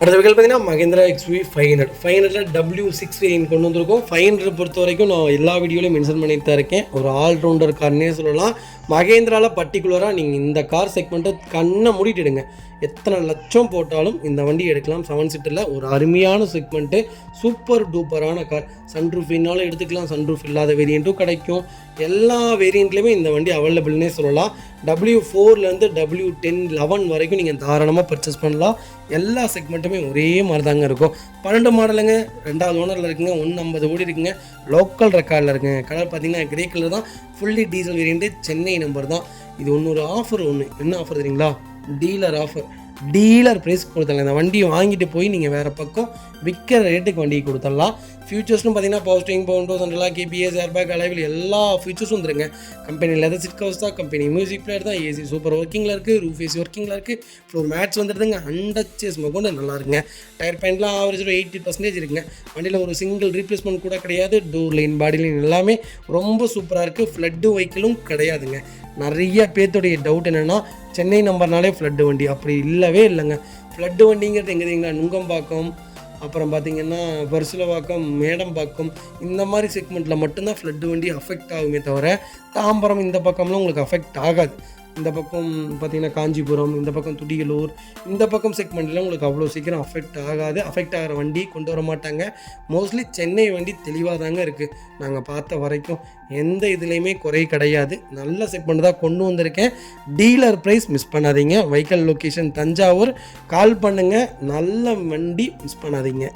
அடுத்த வகையில் பார்த்தீங்கன்னா மகேந்திரா XUV 500 W6 வேரியன்ட் கொண்டு வந்திருக்கோம். 500 பொறுத்த வரைக்கும் நான் எல்லா வீடியோலையும் மென்ஷன் பண்ணிட்டு தான் இருக்கேன். ஒரு ஆல்ரவுண்டர் கார்னே சொல்லலாம். மகேந்திராவில் பர்டிகுலராக நீங்கள் இந்த கார் செக்மெண்ட்டை கண்ணை மூடிட்டுடுங்க. எத்தனை லட்சம் போட்டாலும் இந்த வண்டி எடுக்கலாம். 7 சீட்டரில் ஒரு அருமையான செக்மெண்ட்டு. சூப்பர் டூப்பரான கார். சன்ரூஃப் வேணாலும் எடுத்துக்கலாம், சன்ரூஃப் இல்லாத வேரியண்ட்டும் கிடைக்கும். எல்லா வேரியண்ட்லேயுமே இந்த வண்டி அவைலபிள்னே சொல்லலாம். W4லேருந்து W10, 11 வரைக்கும் நீங்கள் தாராளமாக பர்ச்சேஸ் பண்ணலாம். எல்லா செக்மெண்ட்டுமே ஒரே மாதிரி தாங்க இருக்கும். 12 மாடலுங்க, 2வது ஓனரில் இருக்குங்க. 150 ஓடி இருக்குங்க. லோக்கல் ரெக்கார்டில் இருக்குங்க. கலர் பார்த்தீங்கன்னா கிரே கலர் தான். Fully diesel variant. Chennai number தான். இது ஒரு ஆஃபர் என்ன ஆஃபர் தெரியுங்களா? Dealer offer. டீலர் ப்ரைஸ் கொடுத்தலாம். இந்த வண்டியை வாங்கிட்டு போய் நீங்கள் வேறு பக்கம் விற்கிற ரேட்டுக்கு வண்டியை கொடுத்துடலாம். ஃபியூச்சர்ஸ்னு பார்த்தீங்கன்னா power steering, power window, central lock, KPS, airbag, அலைவில் எல்லா ஃபியூச்சர்ஸும் வந்துருங்க. கம்பெனி லெதர் சீட் கவர்ஸ் தான். கம்பெனி மியூசிக் பிளேயர் தான். ஏசி சூப்பர் ஒர்க்கிங்கில் இருக்குது. ரூஃப் ஏசி ஒர்க்கிங்கில் இருக்குது. Floor match வந்துடுதுங்க. அண்டர்ச்சேஸ் கொண்டு நல்லா இருக்குங்க. டயர் பாயிண்ட்லாம் ஆவரேஜ் 80% இருக்குங்க. வண்டியில் ஒரு சிங்கிள் ரீப்ளேஸ்மெண்ட் கூட கிடையாது. டோர் லைன், பாடி லைன் எல்லாமே ரொம்ப சூப்பராக இருக்குது. ஃப்ளட்டு வெஹிக்கிளும் கிடையாதுங்க. நிறைய பேர்த்துடைய டவுட் என்னென்னா சென்னை நம்பர்னாலே ஃப்ளட்டு வண்டி. அப்படி இல்லவே இல்லைங்க. ஃப்ளட்டு வண்டிங்கிறது எங்கே தெரியுங்களா? நுங்கம்பாக்கம், அப்புறம் பார்த்திங்கன்னா பர்சுலவாக்கம், மேடம்பாக்கம் இந்த மாதிரி செக்மெண்ட்டில் மட்டும்தான் ஃப்ளட்டு வண்டி அஃபெக்ட் ஆகுமே தவிர தாம்பரம் இந்த பக்கம்லாம் உங்களுக்கு அஃபெக்ட் ஆகாது. இந்த பக்கம் பார்த்திங்கன்னா காஞ்சிபுரம், இந்த பக்கம் துடியலூர், இந்த பக்கம் செக்மெண்ட்லாம் உங்களுக்கு அவ்வளோ சீக்கிரம் அஃபெக்ட் ஆகிற வண்டி கொண்டு வர மாட்டாங்க. மோஸ்ட்லி சென்னை வண்டி தெளிவாக தாங்க இருக்குது. நாங்கள் பார்த்த வரைக்கும் எந்த இதுலேயுமே குறை கிடையாது. நல்ல செக்மெண்ட் தான் கொண்டு வந்திருக்கேன். டீலர் ப்ரைஸ் மிஸ் பண்ணாதீங்க. Vehicle location Thanjavur. கால் பண்ணுங்கள். நல்ல வண்டி மிஸ் பண்ணாதீங்க.